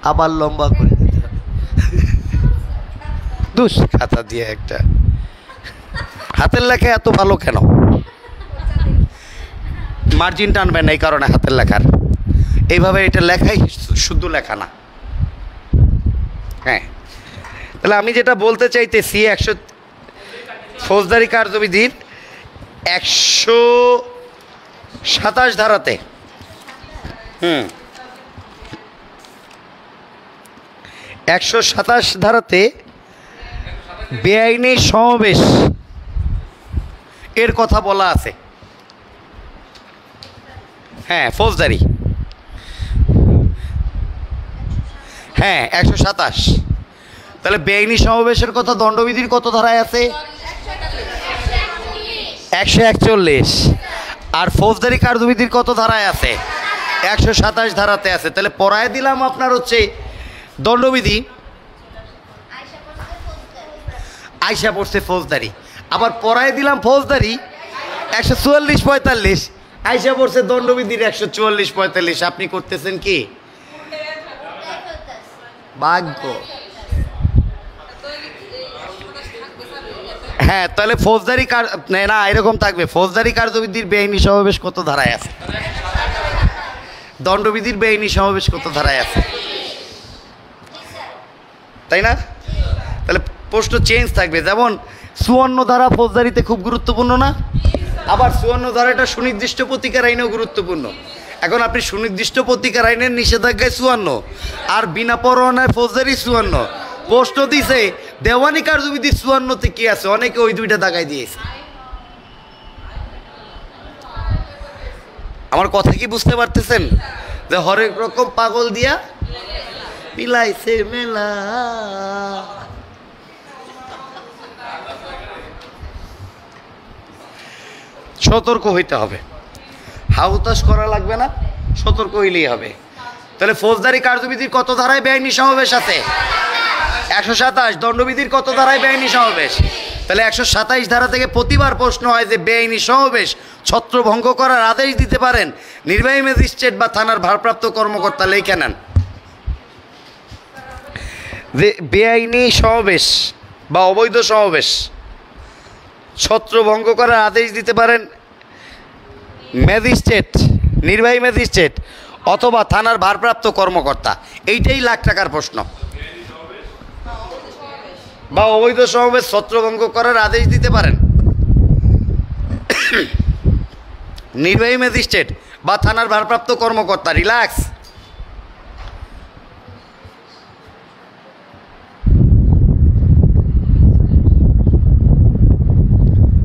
আবার লম্বা করে দিতে হবে। দুস খাতা দিয়ে একটা হাতের লেখা এত ভালো কেন? মার্জিন টানবেন এই কারণে হাতের লেখার এইভাবে এটা লেখাই শুদ্ধ লেখা না। হ্যাঁ, তাহলে আমি যেটা বলতে চাইতেছি, ফৌজদারি কার্যবিধির 127 ধারাতে 127 ধারাতে বেআইনি সমাবেশ এর কথা বলা আছে। হ্যাঁ, ফৌজদারি, হ্যাঁ 127। তাহলে বেআইনি সমাবেশের কথা দণ্ডবিধির কত ধারায় আছে? 141। আর ফৌজদারি কার্যবিধির কত ধারায় আছে? 127 ধারাতে আছে। তাহলে পড়ায় দিলাম আপনার হচ্ছে দণ্ডবিধি, আইসা পড়ছে ফৌজদারি, আবার পড়ায় দিলাম ফৌজদারি 144-45, আইসা পড়ছে দণ্ডবিধির 144-45। আপনি করতেছেন কি? ভাগ্য। হ্যাঁ, তাহলে ফৌজদারি না এরকম থাকবে, ফৌজদারি কার্যবিধির বেআইনি সমাবেশ কত ধারায় আছে, দণ্ডবিধির বেআইনি সমাবেশ কত ধারায় আছে, তাই না? তাহলে প্রশ্ন চেঞ্জ থাকবে। যেমন 54 ধারা ফৌজদারিতে খুব গুরুত্বপূর্ণ না? আবার 54 ধারাটা সুনির্দিষ্ট প্রতিকার আইনেও গুরুত্বপূর্ণ। এখন আপনি সুনির্দিষ্ট প্রতিকার আইনের নিষেধাজ্ঞায় 54 আর বিনা পরোয়ানায় ফৌজদারি 54 প্রশ্ন দিছে, দেওয়ানি কার্যবিধির 54তে কি আছে? অনেকে ওই দুইটা দাগায় দিয়েছে। আমার কথা কি বুঝতে পারতেছেন? যে হরেক রকম পাগল দিয়া মিলাইছে মেলা। সতর্ক হইতে হবে, হাউতাস করা লাগবে না, সতর্ক হইলেই হবে। তাহলে ফৌজদারি কার্যবিধির কত ধারায় বেআইনি সমাবেশ আছে? 127। দণ্ডবিধির কত ধারায় বেআইনি সমাবেশ? তাহলে 127 ধারা থেকে প্রতিবার প্রশ্ন হয় যে বেআইনি সমাবেশ ছত্রভঙ্গ করার আদেশ দিতে পারেন নির্বাহী ম্যাজিস্ট্রেট বা থানার ভারপ্রাপ্ত কর্মকর্তা। লেখা নেন যে বেআইনি সমাবেশ বা অবৈধ সমাবেশ ছত্রভঙ্গ করার আদেশ দিতে পারেন ম্যাজিস্ট্রেট, নির্বাহী ম্যাজিস্ট্রেট অথবা থানার ভারপ্রাপ্ত কর্মকর্তা। এইটাই লাখ টাকার প্রশ্ন। বা অবৈধ সমাবেশ ছত্রভঙ্গ করার আদেশ দিতে পারেন নির্বাহী ম্যাজিস্ট্রেট বা থানার ভারপ্রাপ্ত কর্মকর্তা। রিল্যাক্স।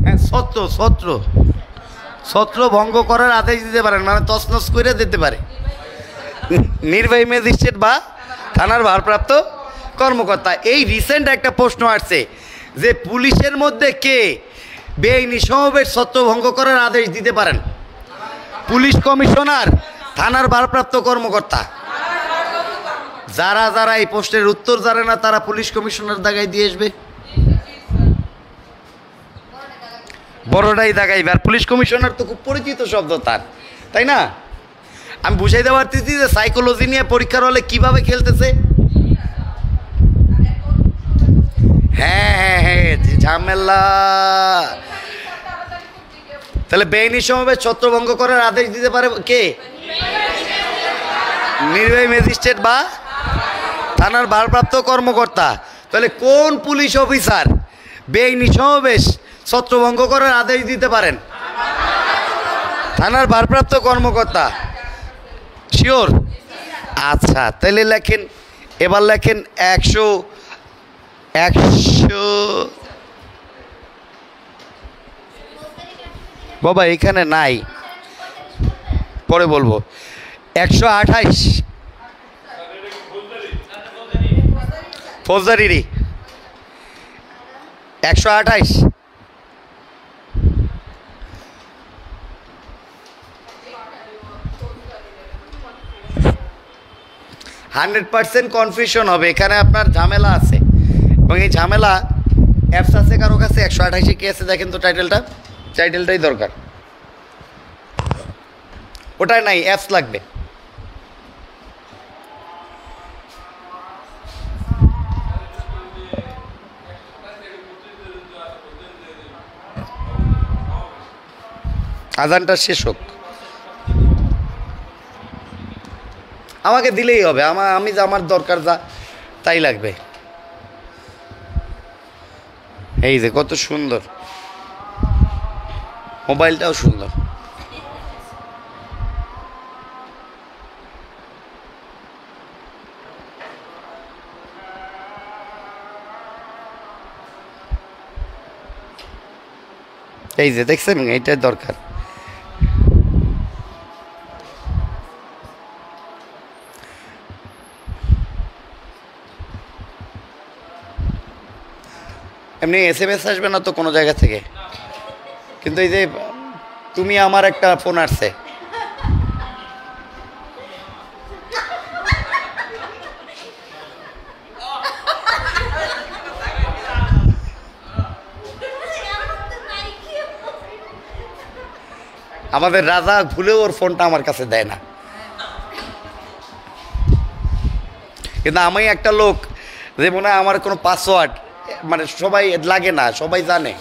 হ্যাঁ, ছত্র ভঙ্গ করার আদেশ দিতে পারেন, মানে তছনছ করে দিতে পারে নির্বাহী ম্যাজিস্ট্রেট বা থানার ভারপ্রাপ্ত কর্মকর্তা। এই রিসেন্ট একটা প্রশ্ন আসছে যে পুলিশের মধ্যে কে বেআইনি সমাবেশ ছত্রভঙ্গ করার আদেশ দিতে পারেন? পুলিশ কমিশনার, থানার ভারপ্রাপ্ত কর্মকর্তা। যারা যারা এই প্রশ্নের উত্তর জানে না তারা পুলিশ কমিশনার দাগায় দিয়ে আসবে, বড়টাই দাগাইবে। আর পুলিশ কমিশনার তো খুব পরিচিত শব্দ তার, তাই না? আমি বুঝাইতে পারতেছি যে সাইকোলজি নিয়ে পরীক্ষার হলে কিভাবে খেলতেছে। হ্যাঁ হ্যাঁ হ্যাঁ, ঝামেলা। তাহলে বেআইনি সমাবেশ ছত্রভঙ্গ করার আদেশ দিতে পারে কে? নির্বাহী ম্যাজিস্ট্রেট বা থানার ভারপ্রাপ্ত কর্মকর্তা। তাহলে কোন পুলিশ অফিসার বেআইনি সমাবেশ ছত্রভঙ্গ করার আদেশ দিতে পারেন? থানার ভারপ্রাপ্ত কর্মকর্তা। শিওর? আচ্ছা, তাহলে লেখেন, এবার লেখেন 100 বাবা এখানে নাই, পরে বলবো। 128 ফৌজদারি 128। হান্ড্রেড % কনফিউশন হবে, এখানে আপনার ঝামেলা আছে, এবং এই ঝামেলা অ্যাপস আছে কারো কাছে। 128-এ কি আছে দেখেন তো, টাইটেলটাই দরকার, ওটাই নাই, অ্যাপস লাগবে। আজানটা শেষ হোক, আমাকে দিলেই হবে, আমি যা আমার দরকার যা তাই লাগবে। এই যে কত সুন্দর, মোবাইলটাও সুন্দর। এই যে দেখছেন, এইটাই দরকার। এমনি SMS আসবে না তো কোনো জায়গা থেকে, কিন্তু এই যে তুমি আমার একটা ফোন আসছে, আমাদের রাজা ভুলেও ওর ফোনটা আমার কাছে দেয় না, কিন্তু আমি একটা লোক যে মনে হয় আমার কোনো পাসওয়ার্ড মানে সবাই লাগে না, সবাই জানে।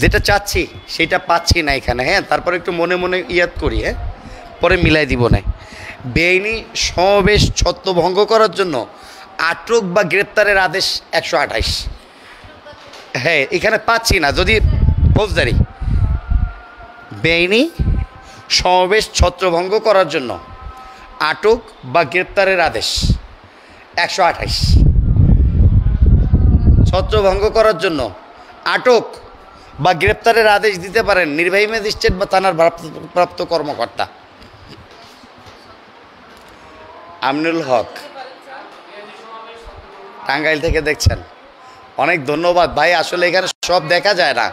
যেটা চাচ্ছি সেটা পাচ্ছি না এখানে, হ্যাঁ, তারপরে একটু মনে মনে ইয়াদ করি, হ্যাঁ, পরে মিলাই দিব না। বেআইনি সমাবেশ ছত্রভঙ্গ করার জন্য আটক বা গ্রেপ্তারের আদেশ 128। হ্যাঁ, এখানে পাচ্ছি না, যদি ফৌজদারি বেআইনি সমাবেশ ছত্রভঙ্গ করার জন্য আটক বা গ্রেপ্তারের আদেশ 128। ছত্রভঙ্গ করার জন্য আটক বা গ্রেপ্তারের আদেশ দিতে পারেন নির্বাহী ম্যাজিস্ট্রেট বা থানার ভারপ্রাপ্ত কর্মকর্তা। আমিনুল হক, টাঙ্গাইল থেকে দেখছেন, অনেক ধন্যবাদ ভাই। আসলে এখানে সব দেখা যায় না।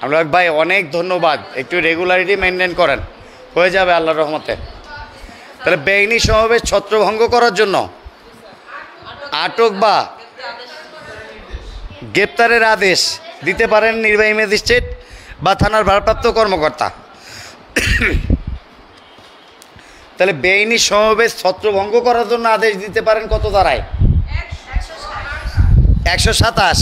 আমরা ভাই অনেক ধন্যবাদ, একটু রেগুলারিটি মেনটেন করেন, হয়ে যাবে আল্লাহর রহমতে। তাহলে বেআইনি সমাবেশ ছত্রভঙ্গ করার জন্য আটক বা গ্রেপ্তারের আদেশ দিতে পারেন নির্বাহী ম্যাজিস্ট্রেট বা থানার ভারপ্রাপ্ত কর্মকর্তা। তাহলে বেআইনি সমাবেশ ছত্রভঙ্গ করার জন্য আদেশ দিতে পারেন কত ধারায়? 127।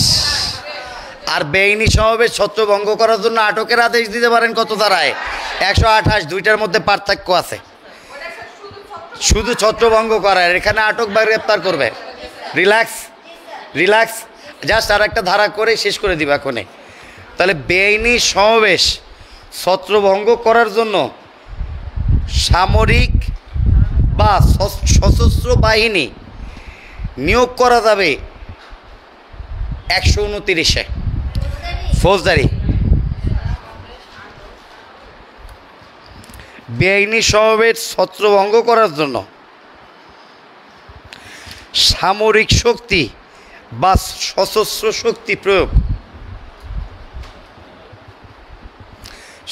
আর বেআইনি সমাবেশ ছত্রভঙ্গ করার জন্য আটকের আদেশ দিতে পারেন কত ধারায়? 128। দুইটার মধ্যে পার্থক্য আছে, শুধু ছত্রভঙ্গ করার, এখানে আটক বা গ্রেপ্তার করবে। রিল্যাক্স জাস্ট আর একটা ধারা করে শেষ করে দিবা এখনই। তাহলে বেআইনি সমাবেশ ছত্রভঙ্গ করার জন্য সামরিক বা সশস্ত্র বাহিনী নিয়োগ করা যাবে 129-এ ফৌজদারি। বেআইনি সমাবেশ ছত্রভঙ্গ করার জন্য সামরিক শক্তি বা সশস্ত্র শক্তি প্রয়োগ,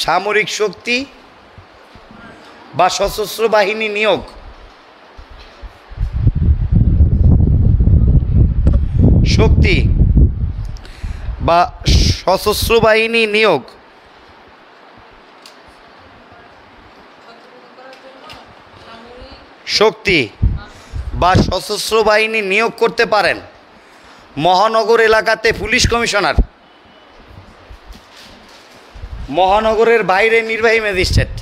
সামরিক শক্তি বা সশস্ত্র বাহিনী নিয়োগ, শক্তি বা সশস্ত্র বাহিনী নিয়োগ, শক্তি বা সশস্ত্র বাহিনী নিয়োগ করতে পারেন মহানগর এলাকাতে পুলিশ কমিশনার, মহানগরের বাইরে নির্বাহী ম্যাজিস্ট্রেট।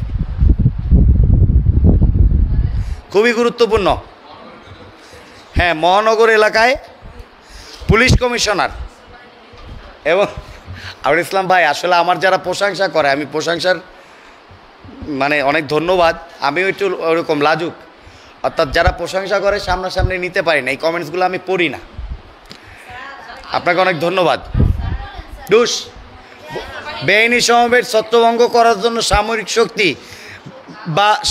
খুবই গুরুত্বপূর্ণ। হ্যাঁ, মহানগর এলাকায় পুলিশ কমিশনার। এবং আবুল ইসলাম ভাই, আসলে আমার যারা প্রশংসা করে, আমি প্রশংসার মানে অনেক ধন্যবাদ। আমিও একটু ওরকম লাজুক, অর্থাৎ যারা প্রশংসা করে সামনাসামনি নিতে পারি না, এই কমেন্টসগুলো আমি পড়ি না। আপনাকে অনেক ধন্যবাদ। ডুস বেআইনি সমাবেশ ছত্রভঙ্গ করার জন্য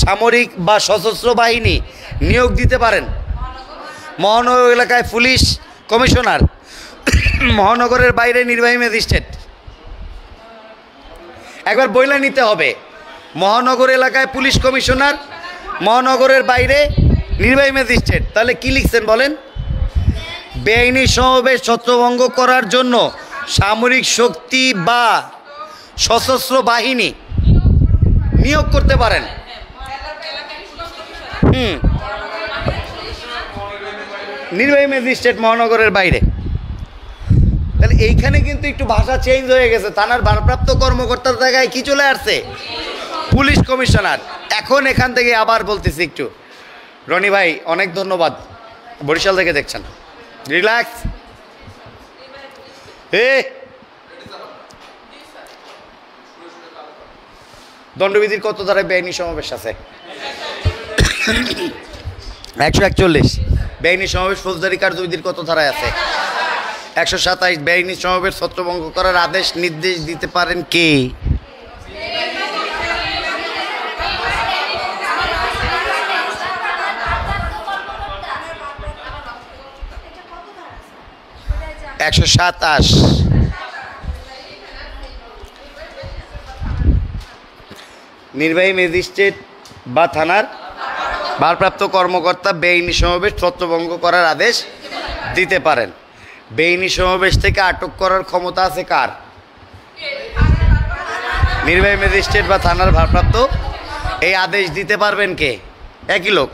সামরিক বা সশস্ত্র বাহিনী নিয়োগ দিতে পারেন মহানগর এলাকায় পুলিশ কমিশনার, মহানগরের বাইরে নির্বাহী ম্যাজিস্ট্রেট। একবার বইলা নিতে হবে, মহানগর এলাকায় পুলিশ কমিশনার, মহানগরের বাইরে নির্বাহী ম্যাজিস্ট্রেট। তাহলে কি লিখছেন বলেন? বেআইনি সমাবেশ ছত্রভঙ্গ করার জন্য সামরিক শক্তি বা সশস্ত্র বাহিনী নিয়োগ করতে পারেন। নির্বাহী ম্যাজিস্ট্রেট মহানগরের বাইরে। তাহলে এইখানে কিন্তু একটু ভাষা চেঞ্জ হয়ে গেছে। থানার ভারপ্রাপ্ত কর্মকর্তার জায়গায় কি চলে আসছে? Police commissioner. এখন এখান থেকে আবার বলতেছি একটু, রনি ভাই অনেক ধন্যবাদ, বরিশাল থেকে দেখছেন, রিল্যাক্স। দণ্ডবিধির কত ধারায় বেআইনি সমাবেশ আছে? 141। বেআইনি সমাবেশ ফৌজদারি কার্যবিধির কত ধারায় আছে? 127। বেআইনি সমাবেশ ছত্রভঙ্গ করার আদেশ নির্দেশ দিতে পারেন কে? নির্বাহী ম্যাজিস্ট্রেট বা থানার ভারপ্রাপ্ত কর্মকর্তা বেআইনি সমাবেশ ছত্রভঙ্গ করার আদেশ দিতে পারেন। বেআইনি সমাবেশ থেকে আটক করার ক্ষমতা আছে কার? নির্বাহী ম্যাজিস্ট্রেট বা থানার ভারপ্রাপ্ত। এই আদেশ দিতে পারবেন কে? একই লোক।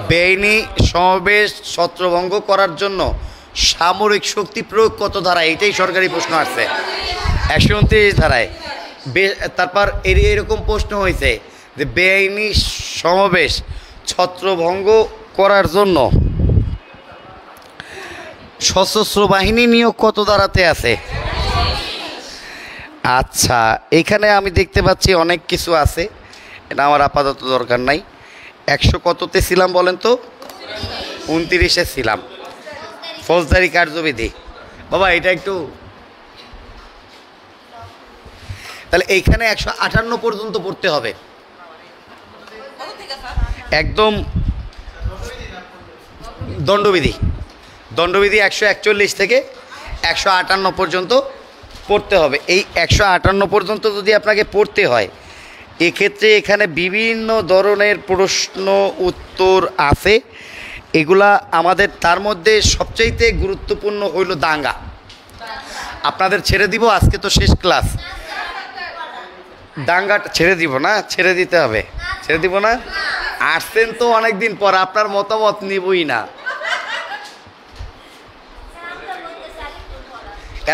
বেআইনি সমাবেশ ছত্রভঙ্গ করার জন্য সামরিক শক্তি প্রয়োগ কত ধারায়? এটাই সরকারি প্রশ্ন আসছে 129 ধারায়। তারপর এরকম প্রশ্ন হয়েছে যে বেআইনি সমাবেশ ছত্রভঙ্গ করার জন্য সশস্ত্র বাহিনী নিয়োগ কত ধারাতে আছে? আচ্ছা, এখানে আমি দেখতে পাচ্ছি অনেক কিছু আছে, এটা আমার আপাতত দরকার নাই। 100 কততে ছিলাম বলেন তো? 29-এ ছিলাম। ফৌজদারি কার্যবিধি। বাবা এটা একটু, তাহলে এইখানে 158 পর্যন্ত পড়তে হবে একদম। দণ্ডবিধি 141 থেকে 158 পর্যন্ত পড়তে হবে। এই 158 পর্যন্ত যদি আপনাকে পড়তে হয়, এক্ষেত্রে এখানে বিভিন্ন ধরনের প্রশ্ন উত্তর আছে। এগুলা আমাদের, তার মধ্যে সবচাইতে গুরুত্বপূর্ণ হইল দাঙ্গা। আপনাদের ছেড়ে দিব, আজকে তো শেষ ক্লাস। দাঙ্গাটা ছেড়ে দিব না? ছেড়ে দিতে হবে। ছেড়ে দিব না? আসছেন তো অনেক দিন পর, আপনার মতামত নিবই না।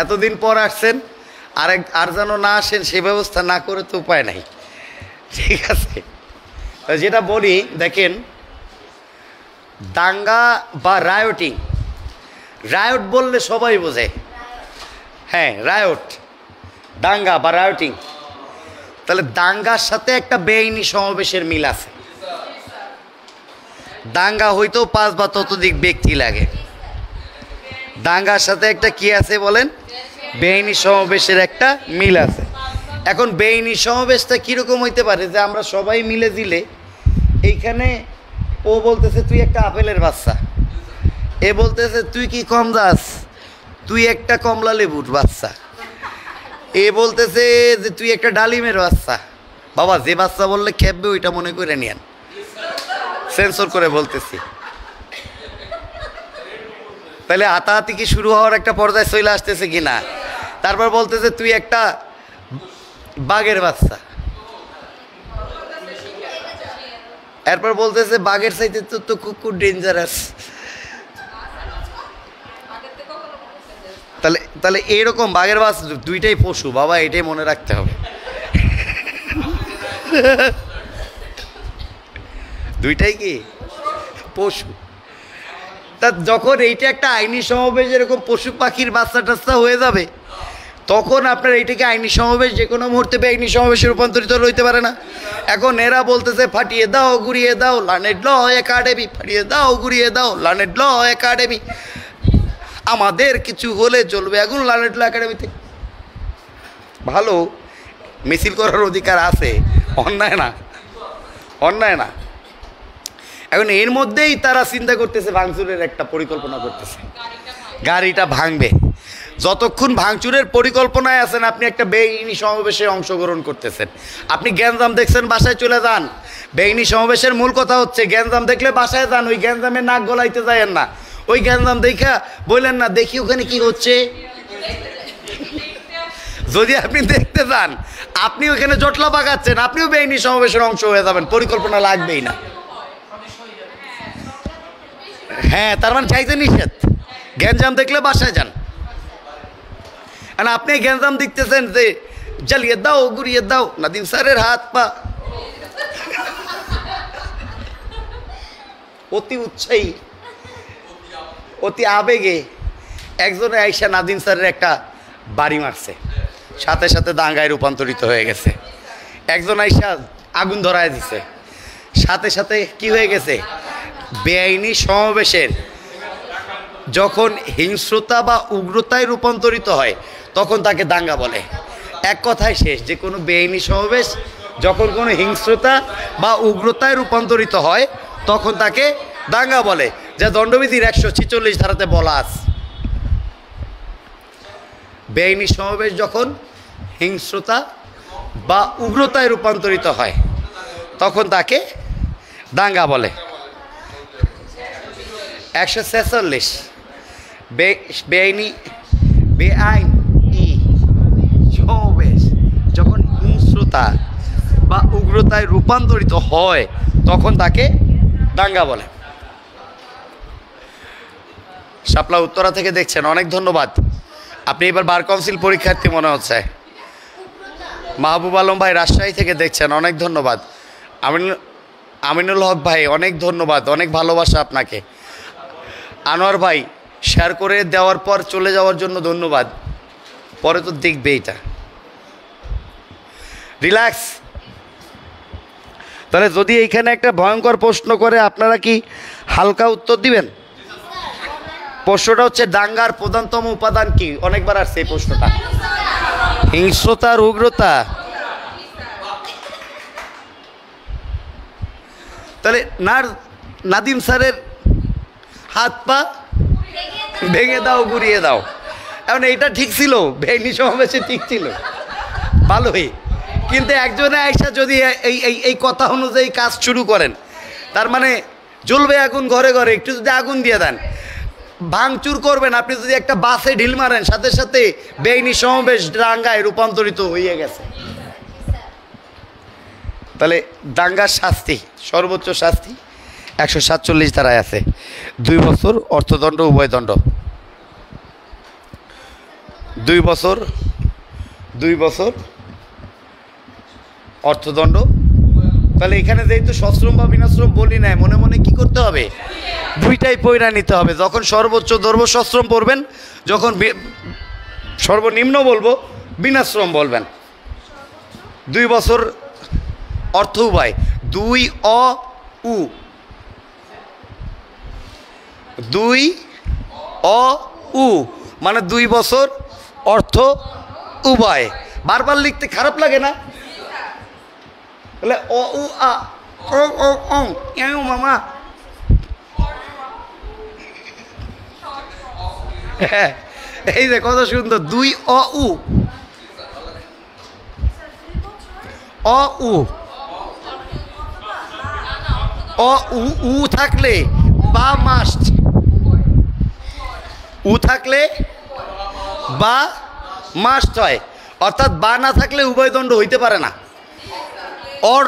এতদিন পর আসছেন, আর যেন না আসেন সে ব্যবস্থা না করে তো উপায় নাই। ঠিক আছে, যেটা বলি দেখেন, দাঙ্গা বা রায়োটিং, রায়ট বললে সবাই বোঝে। হ্যাঁ, রায়ট, দাঙ্গা বা রায়োটিং। তাহলে দাঙ্গার সাথে একটা বেআইনি সমাবেশের মিল আছে। দাঙ্গা হইতেও 5 বা ততোধিক ব্যক্তি লাগে। দাঙ্গার সাথে একটা কি আছে বলেন? বেআইনি সমাবেশের একটা মিল আছে। এখন বেআইনি সমাবেশটা কীরকম হইতে পারে? যে আমরা সবাই মিলে দিলে, এইখানে ও বলতেছে তুই একটা আপেলের বাচ্চা, এ বলতেছে তুই কি কম যাস, তুই একটা কমলা লেবুর বাচ্চা, এ বলতেছে যে তুই একটা ডালিমের বাচ্চা। বাবা যে বাচ্চা বললে খেপবে ওইটা মনে করে নিয়েন, সেন্সর করে বলতেছি। তাহলে হাতাহাতি কি শুরু হওয়ার একটা পর্যায়ে চলে আসতেছে কি না? তারপর বলতেছে তুই একটা বাঘের বাচ্চা, এরপর বলতেছে বাঘের চাইতে তো কুকুর ডেঞ্জারাস। তাহলে এইরকম বাঘের বাচ্চা দুইটাই পশু বাবা, এটাই মনে রাখতে হবে। দুইটাই কি পশু। তা যখন এইটা একটা আইনি সমাবেশ এরকম পশু পাখির বাচ্চা টাচ্চা হয়ে যাবে, তখন আপনার এইটাকে আইনি সমাবেশ যে কোনো মুহূর্তে বেআইনি সমাবেশে রূপান্তরিত হইতে পারে না। এখন এরা বলতেছে ফাটিয়ে দাও ঘুরিয়ে দাও লার্নেড ল একাডেমি, ফাটিয়ে দাও ঘুরিয়ে দাও লার্নেড ল একাডেমি, আমাদের কিছু হলে চলবে এখন লার্নেড ল একাডেমিতে। ভালো, মিছিল করার অধিকার আছে, অন্যায় না, অন্যায় না। এখন এর মধ্যেই তারা চিন্তা করতেছে ভাঙচুরের একটা পরিকল্পনা করতেছে, গাড়িটা ভাঙবে। যতক্ষণ ভাঙচুরের পরিকল্পনায় আছেন আপনি একটা বেআইনি সমাবেশে অংশগ্রহণ করতেছেন। আপনি গ্যাঞ্জাম দেখছেন, বাসায় চলে যান। বেআইনি সমাবেশের মূল কথা হচ্ছে গ্যাঞ্জাম দেখলে বাসায় যান, ওই গ্যাঞ্জামে নাক গলাইতে যায়েন না। ওই গ্যাঞ্জাম দেখা বললেন না দেখি ওখানে কি হচ্ছে। যদি আপনি দেখতে যান, আপনি ওখানে জটলা পাকাচ্ছেন, আপনিও বেআইনি সমাবেশের অংশ হয়ে যাবেন, পরিকল্পনা লাগবেই না। হ্যাঁ, তার মানে চাইতে নিষেধ, গ্যাঞ্জাম দেখলে বাসায় যান। আর আপনি গ্যাঞ্জাম দেখতেছেন যে জ্বালিয়ে দাও ঘুরিয়ে দাও নাদিম স্যারের হাত পা। অতি উৎসাহী, অতি আবেগে একজনে আইসা নাদিম স্যারের একটা বাড়ি মারছে, সাথে সাথে দাঙ্গায় রূপান্তরিত হয়ে গেছে। একজন আইসা আগুন ধরায় দিছে, সাথে সাথে কি হয়ে গেছে। বেআইনি সমাবেশের যখন হিংস্রতা বা উগ্রতায় রূপান্তরিত হয় তখন তাকে দাঙ্গা বলে। এক কথায় শেষ, যে কোনো বেআইনি সমাবেশ যখন কোনো হিংস্রতা বা উগ্রতায় রূপান্তরিত হয় তখন তাকে দাঙ্গা বলে, যা দণ্ডবিধির 146 ধারাতে বলা আছে। বেআইনি সমাবেশ যখন হিংস্রতা বা উগ্রতায় রূপান্তরিত হয় তখন তাকে দাঙ্গা বলে। 146 বেআইনি সমাবেশ যখন হিংস্রতা বা উগ্রতায় রূপান্তরিত হয় তখন তাকে দাঙ্গা বলে। শাপলা উত্তরা থেকে দেখছেন, অনেক ধন্যবাদ। আপনি এবার বার কাউন্সিল পরীক্ষার্থী মনে হচ্ছে। মাহবুব আলম ভাই রাজশাহী থেকে দেখছেন, অনেক ধন্যবাদ। আমিনুল হক ভাই অনেক ধন্যবাদ, অনেক ভালোবাসা আপনাকে। আনোয়ার ভাই শেয়ার করে দেওয়ার পর চলে যাওয়ার জন্য ধন্যবাদ, পরে তো দেখবে এটা। রিল্যাক্স। তাহলে যদি এইখানে একটা ভয়ঙ্কর প্রশ্ন করে আপনারা কি হালকা উত্তর দিবেন? প্রশ্নটা হচ্ছে দাঙ্গার প্রধানতম উপাদান কি? অনেকবার আসছে এই প্রশ্নটা। হিংস্রতার উগ্রতা। তাহলে নাদিম স্যারের হাত পা ভেঙে দাও ঘুরিয়ে দাও, এখন এইটা ঠিক ছিল, বেআইনি সমাবেশে ঠিক ছিল, ভালোই। কিন্তু একজনে আইসা যদি এই কথা অনুযায়ী কাজ শুরু করেন, তার মানে জ্বলবে আগুন ঘরে ঘরে, একটু যদি আগুন দিয়ে দেন, ভাঙচুর করবেন। আপনি যদি একটা বাসে ঢিল মারেন, সাথে সাথে বেআইনি সমাবেশ দাঙ্গায় রূপান্তরিত হয়ে গেছে। তাহলে দাঙ্গার শাস্তি, সর্বোচ্চ শাস্তি 147 ধারায় আছে, 2 বছর অর্থদণ্ড, উভয়দণ্ড। 2 বছর অর্থদণ্ড। তাহলে এখানে যেহেতু সশ্রম বা বিনাশ্রম বলি নাই, মনে মনে কি করতে হবে? দুইটাই পয়রা নিতে হবে। যখন সর্বোচ্চ ধরবো সশ্রম পড়বেন, যখন সর্বনিম্ন বলবো বিনাশ্রম বলবেন। 2 বছর অর্থ উভয়, 2 উ 2 উ মানে 2 বছর অর্থ উভয়। বারবার লিখতে খারাপ লাগে না? বলে ও উ আ ও মামা। হ্যাঁ, এই যে কত সুন্দর। 2 উ উ থাকলে বা মাস্ট, উ থাকলে বা মাস্ট হয়, অর্থাৎ বা না থাকলে উভয়দণ্ড হইতে পারে না। অর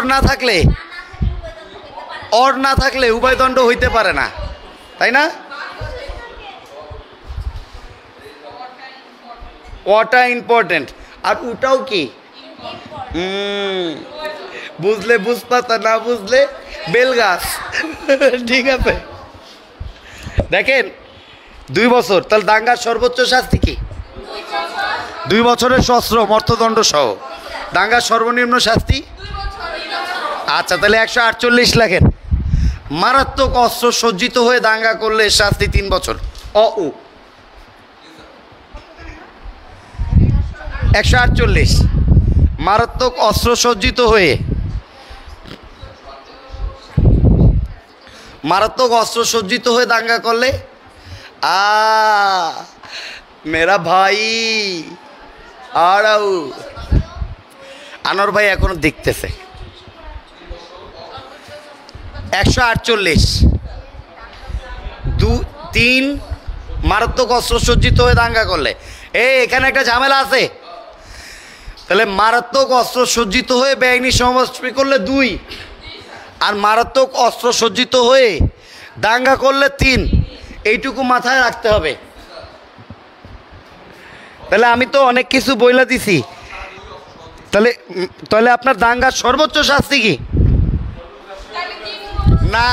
না থাকলে উভয়দণ্ড হইতে পারে না, তাই না? ওটা ইম্পর্টেন্ট। আর উটাও কি? বুঝলে বুঝপাতা, না বুঝলে বেলগাছ। ঠিক আছে, দেখেন 2 বছর। তাহলে দাঙ্গার সর্বোচ্চ শাস্তি কি? 2 বছরের সশ্রম অর্থদণ্ড সহ। দাঙ্গার সর্বনিম্ন শাস্তি? আচ্ছা, তাহলে 148 লেখেন। মারাত্মক অস্ত্র সজ্জিত হয়ে দাঙ্গা করলে শাস্তি 3 বছর। 148 মারাত্মক অস্ত্র সজ্জিত হয়ে দাঙ্গা করলে মেরা ভাই আড়াউ আনোয়ার ভাই এখনো দেখতেছে। 148 3 মারাত্মক অস্ত্র সজ্জিত হয়ে দাঙ্গা করলে। এখানে একটা ঝামেলা আছে। তাহলে মারাত্মক অস্ত্র সজ্জিত হয়ে বেআইনি সমাবেশ করলে 2, আর মারাত্মক অস্ত্র সজ্জিত হয়ে দাঙ্গা করলে 3। এইটুকু মাথায় রাখতে হবে। তাহলে আমি তো অনেক কিছু বইলা দিছি। তাহলে আপনার দাঙ্গার সর্বোচ্চ শাস্তি কি? না,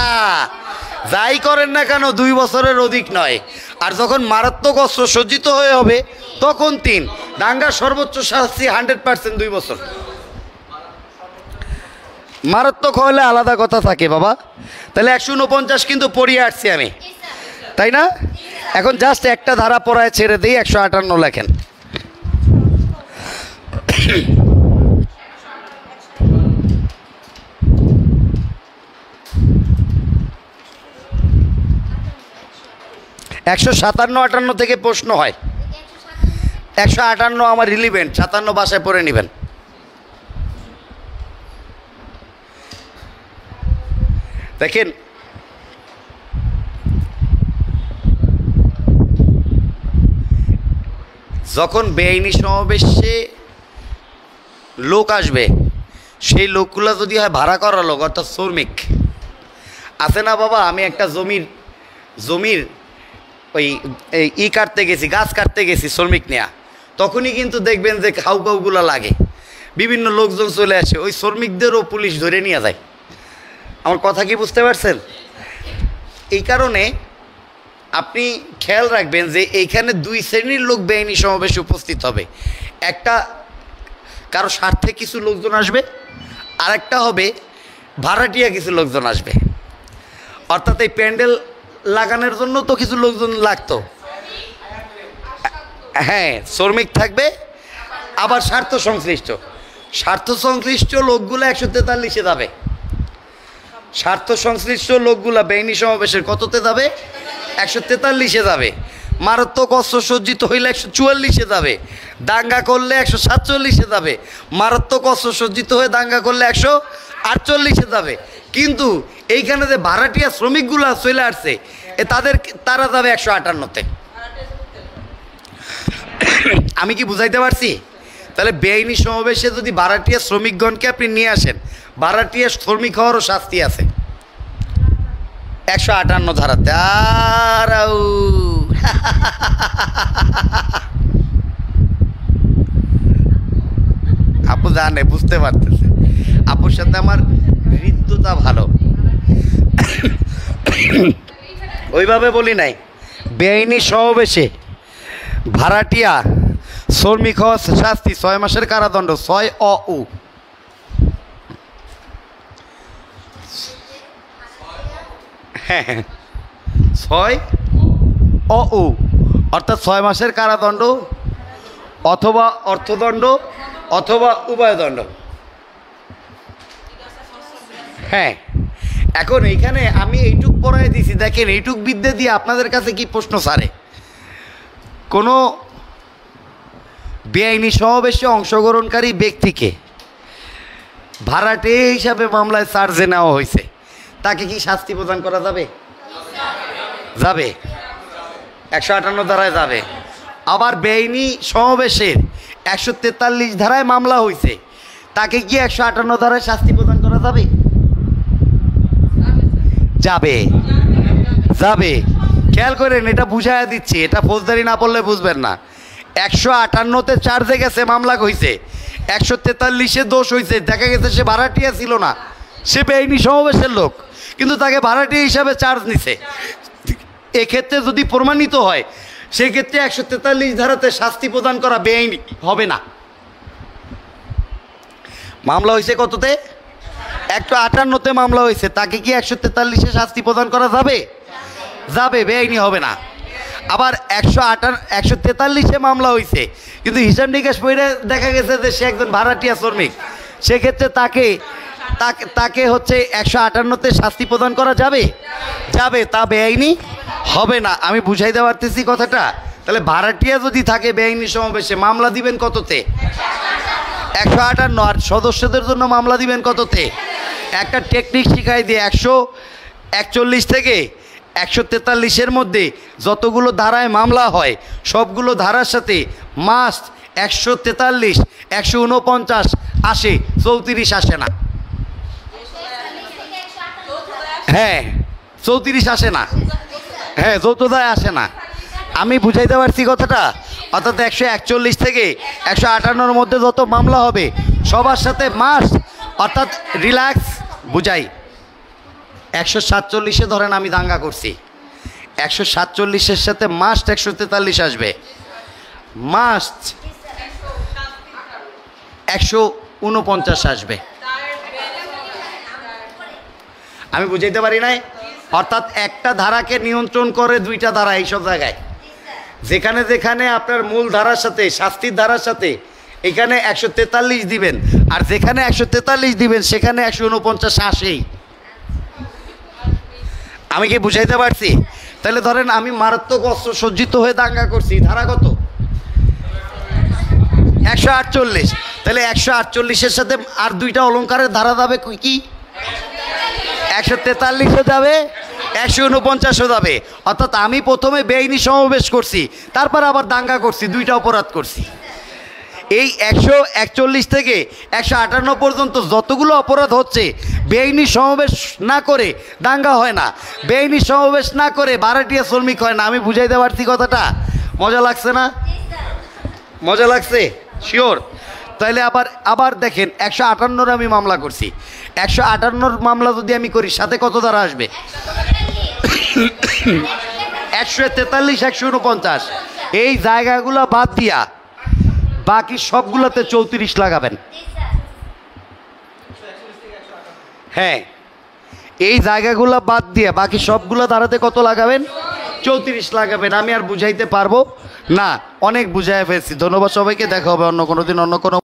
যাই করেন না কেন 2 বছরের অধিক নয়। আর যখন মারাত্মক অস্ত্র সজ্জিত হয়ে হবে তখন 3। দাঙ্গার সর্বোচ্চ শাস্তি 100% 2 বছর। মারাত্মক হলে আলাদা কথা থাকে বাবা। তাহলে 149 কিন্তু পড়িয়ে আসছি আমি, তাই না? এখন জাস্ট একটা ধারা পড়ায় ছেড়ে দিই। 158 লেখেন। একশো 57-58 থেকে প্রশ্ন হয়। 158 আমার রিলিভেন্ট, 57 বাসায় পড়ে নেবেন। দেখেন, যখন বেআইনি সমাবেশে লোক আসবে, সেই লোকগুলো যদি হয় ভাড়া করা লোক, অর্থাৎ শ্রমিক আছে না বাবা। আমি একটা জমির ওই কাটতে গেছি, গাছ কাটতে গেছি শ্রমিক নেয়া, তখনই কিন্তু দেখবেন যে খাউগুলো লাগে, বিভিন্ন লোকজন চলে আসে, ওই শ্রমিকদেরও পুলিশ ধরে নিয়ে যায়। আমার কথা কি বুঝতে পারছেন? এই কারণে আপনি খেয়াল রাখবেন যে এইখানে 2 শ্রেণীর লোক বেআইনি সমাবেশে উপস্থিত হবে। একটা কারো স্বার্থে কিছু লোকজন আসবে, আর একটা হবে ভাড়াটিয়া কিছু লোকজন আসবে। অর্থাৎ এই প্যান্ডেল লাগানোর জন্য তো কিছু লোকজন লাগতো। হ্যাঁ, শ্রমিক থাকবে, আবার স্বার্থ সংশ্লিষ্ট লোকগুলো 143-এ যাবে। স্বার্থ সংশ্লিষ্ট লোকগুলা বেআইনি সমাবেশের কততে যাবে? 143-এ যাবে। মারাত্মক অস্ত্র সজ্জিত হইলে 144-এ যাবে। দাঙ্গা করলে 147-এ যাবে। মারাত্মক অস্ত্র সজ্জিত হয়ে দাঙ্গা করলে 148-এ যাবে। কিন্তু এইখানে যে ভাড়াটিয়া শ্রমিকগুলো চলে আসছে, তারা যাবে 158-তে। আমি কি বুঝাইতে পারছি? তাহলে বেআইনি সমাবেশে যদি ভাড়াটিয়া শ্রমিকগণকে আপনি নিয়ে আসেন, ভাড়াটিয়া শ্রমিক হওয়ারও শাস্তি আছে 158 ধারাতে। আর আপু জানে, বুঝতে পারতেছে। আপুর সাথে আমার হৃদ্যতা ভালো, ওইভাবে বলি নাই। বেআইনি সমাবেশে ভাড়াটিয়া শ্রমিক হওয়ার শাস্তি 6 মাসের কারাদণ্ড। 6 অ-উ। হ্যাঁ, 6 অ-উ, অর্থাৎ 6 মাসের কারাদণ্ড অথবা অর্থদণ্ড অথবা উভয়দণ্ড। হ্যাঁ, এখন এইখানে আমি এইটুক পড়াই দিছি। দেখেন, এইটুক বিদ্যা দিয়ে আপনাদের কাছে কি প্রশ্ন ছাড়ে? কোনো বেআইনি সমাবেশে অংশগ্রহণকারী ব্যক্তিকে ভাড়াটে হিসাবে মামলায় চার্জে নেওয়া হয়েছে, তাকে কি শাস্তি প্রদান করা যাবে? যাবে, 158 ধারায় যাবে। আবার বেআইনি সমাবেশের 143 ধারায় মামলা হয়েছে, তাকে কি 158 ধারায় শাস্তি প্রদান করা যাবে? যাবে, যাবে। খেয়াল করেন, এটা বুঝাইয়া দিচ্ছি, এটা ফৌজদারি না পড়লে বুঝবেন না। 158-তে চার্জে গেছে, মামলা হয়েছে, 143-এ দোষ হয়েছে, দেখা গেছে সে ভাড়াটিয়া ছিল না, সে বেআইনি সমাবেশের লোক, কিন্তু তাকে ভাড়াটিয়া হিসাবে চার্জ নিছে। এক্ষেত্রে যদি প্রমাণিত হয় সেক্ষেত্রে 143 ধারাতে শাস্তি প্রদান করা বেআইনি হবে না। মামলা হয়েছে কততে? 158তে মামলা হয়েছে, তাকে কি 143-এ শাস্তি প্রদান করা যাবে? যাবে, বেআইনি হবে না। আবার 143-এ মামলা হয়েছে, কিন্তু হিসাব নিকাশ পড়ে দেখা গেছে যে সে একজন ভাড়াটিয়া শ্রমিক, সেক্ষেত্রে তাকে তাকে তাকে হচ্ছে 158-তে শাস্তি প্রদান করা যাবে? যাবে, তা বেআইনি হবে না। আমি বুঝাইতে পারতেছি কথাটা? তাহলে ভাড়াটিয়া যদি থাকে বেআইনি সমাবেশে, মামলা দিবেন কততে? 158। আর সদস্যদের জন্য মামলা দিবেন কততে? একটা টেকনিক শিখাই দিয়ে 141 থেকে 143-এর মধ্যে যতগুলো ধারায় মামলা হয় সবগুলো ধারার সাথে মাস্ট 143, 149 আসে, 34 আসে না। হ্যাঁ, 34 আসে না। হ্যাঁ, যৌথদায় আসে না। আমি বুঝাইতে পারছি কথাটা? অর্থাৎ 141 থেকে 158-র মধ্যে যত মামলা হবে সবার সাথে মাস্ট, অর্থাৎ রিল্যাক্স বুঝাই, 147-এ ধরেন আমি দাঙ্গা করছি, 147-এর সাথে মাস্ট 143 আসবে, মাস্ট 149 আসবে। আমি বুঝাইতে পারি নাই? অর্থাৎ একটা ধারাকে নিয়ন্ত্রণ করে দুইটা ধারা এইসব জায়গায়, যেখানে যেখানে আপনার মূল ধারার সাথে শাস্তির ধারার সাথে এখানে 143 দিবেন, আর যেখানে 143 দিবেন সেখানে 149 আসেই। আমি কি বুঝাইতে পারছি? তাহলে ধরেন আমি মারাত্মক অস্ত্র সজ্জিত হয়ে দাঙ্গা করছি, ধারা কত? 148। তাহলে 148-এর সাথে আর দুইটা অলঙ্কারের ধারা যাবে কি? 143-ও যাবে, 149-ও যাবে। অর্থাৎ আমি প্রথমে বেআইনি সমাবেশ করছি, তারপর আবার দাঙ্গা করছি, দুইটা অপরাধ করছি। এই 141 থেকে 158 পর্যন্ত যতগুলো অপরাধ হচ্ছে বেআইনি সমাবেশ না করে দাঙ্গা হয় না, বেআইনি সমাবেশ না করে ভাড়াটিয়া শ্রমিক হয় না। আমি বুঝাইতে পারছি কথাটা? মজা লাগছে না? মজা লাগছে? শিওর? তাহলে আবার দেখেন, 158-র আমি মামলা করছি, 158-র মামলা যদি আমি করি সাথে কত ধারা আসবে? 143, 149। এই জায়গাগুলো বাদ দিয়া বাকি সবগুলোতে 34 লাগাবেন। হ্যাঁ, এই জায়গাগুলো বাদ দিয়ে বাকি সবগুলো ধারাতে কত লাগাবেন? 34 লাগাবেন। আমি আর বুঝাইতে পারবো না, অনেক বুঝাই ফেলছি। ধন্যবাদ সবাইকে, দেখা হবে অন্য কোনো দিন অন্য কোনো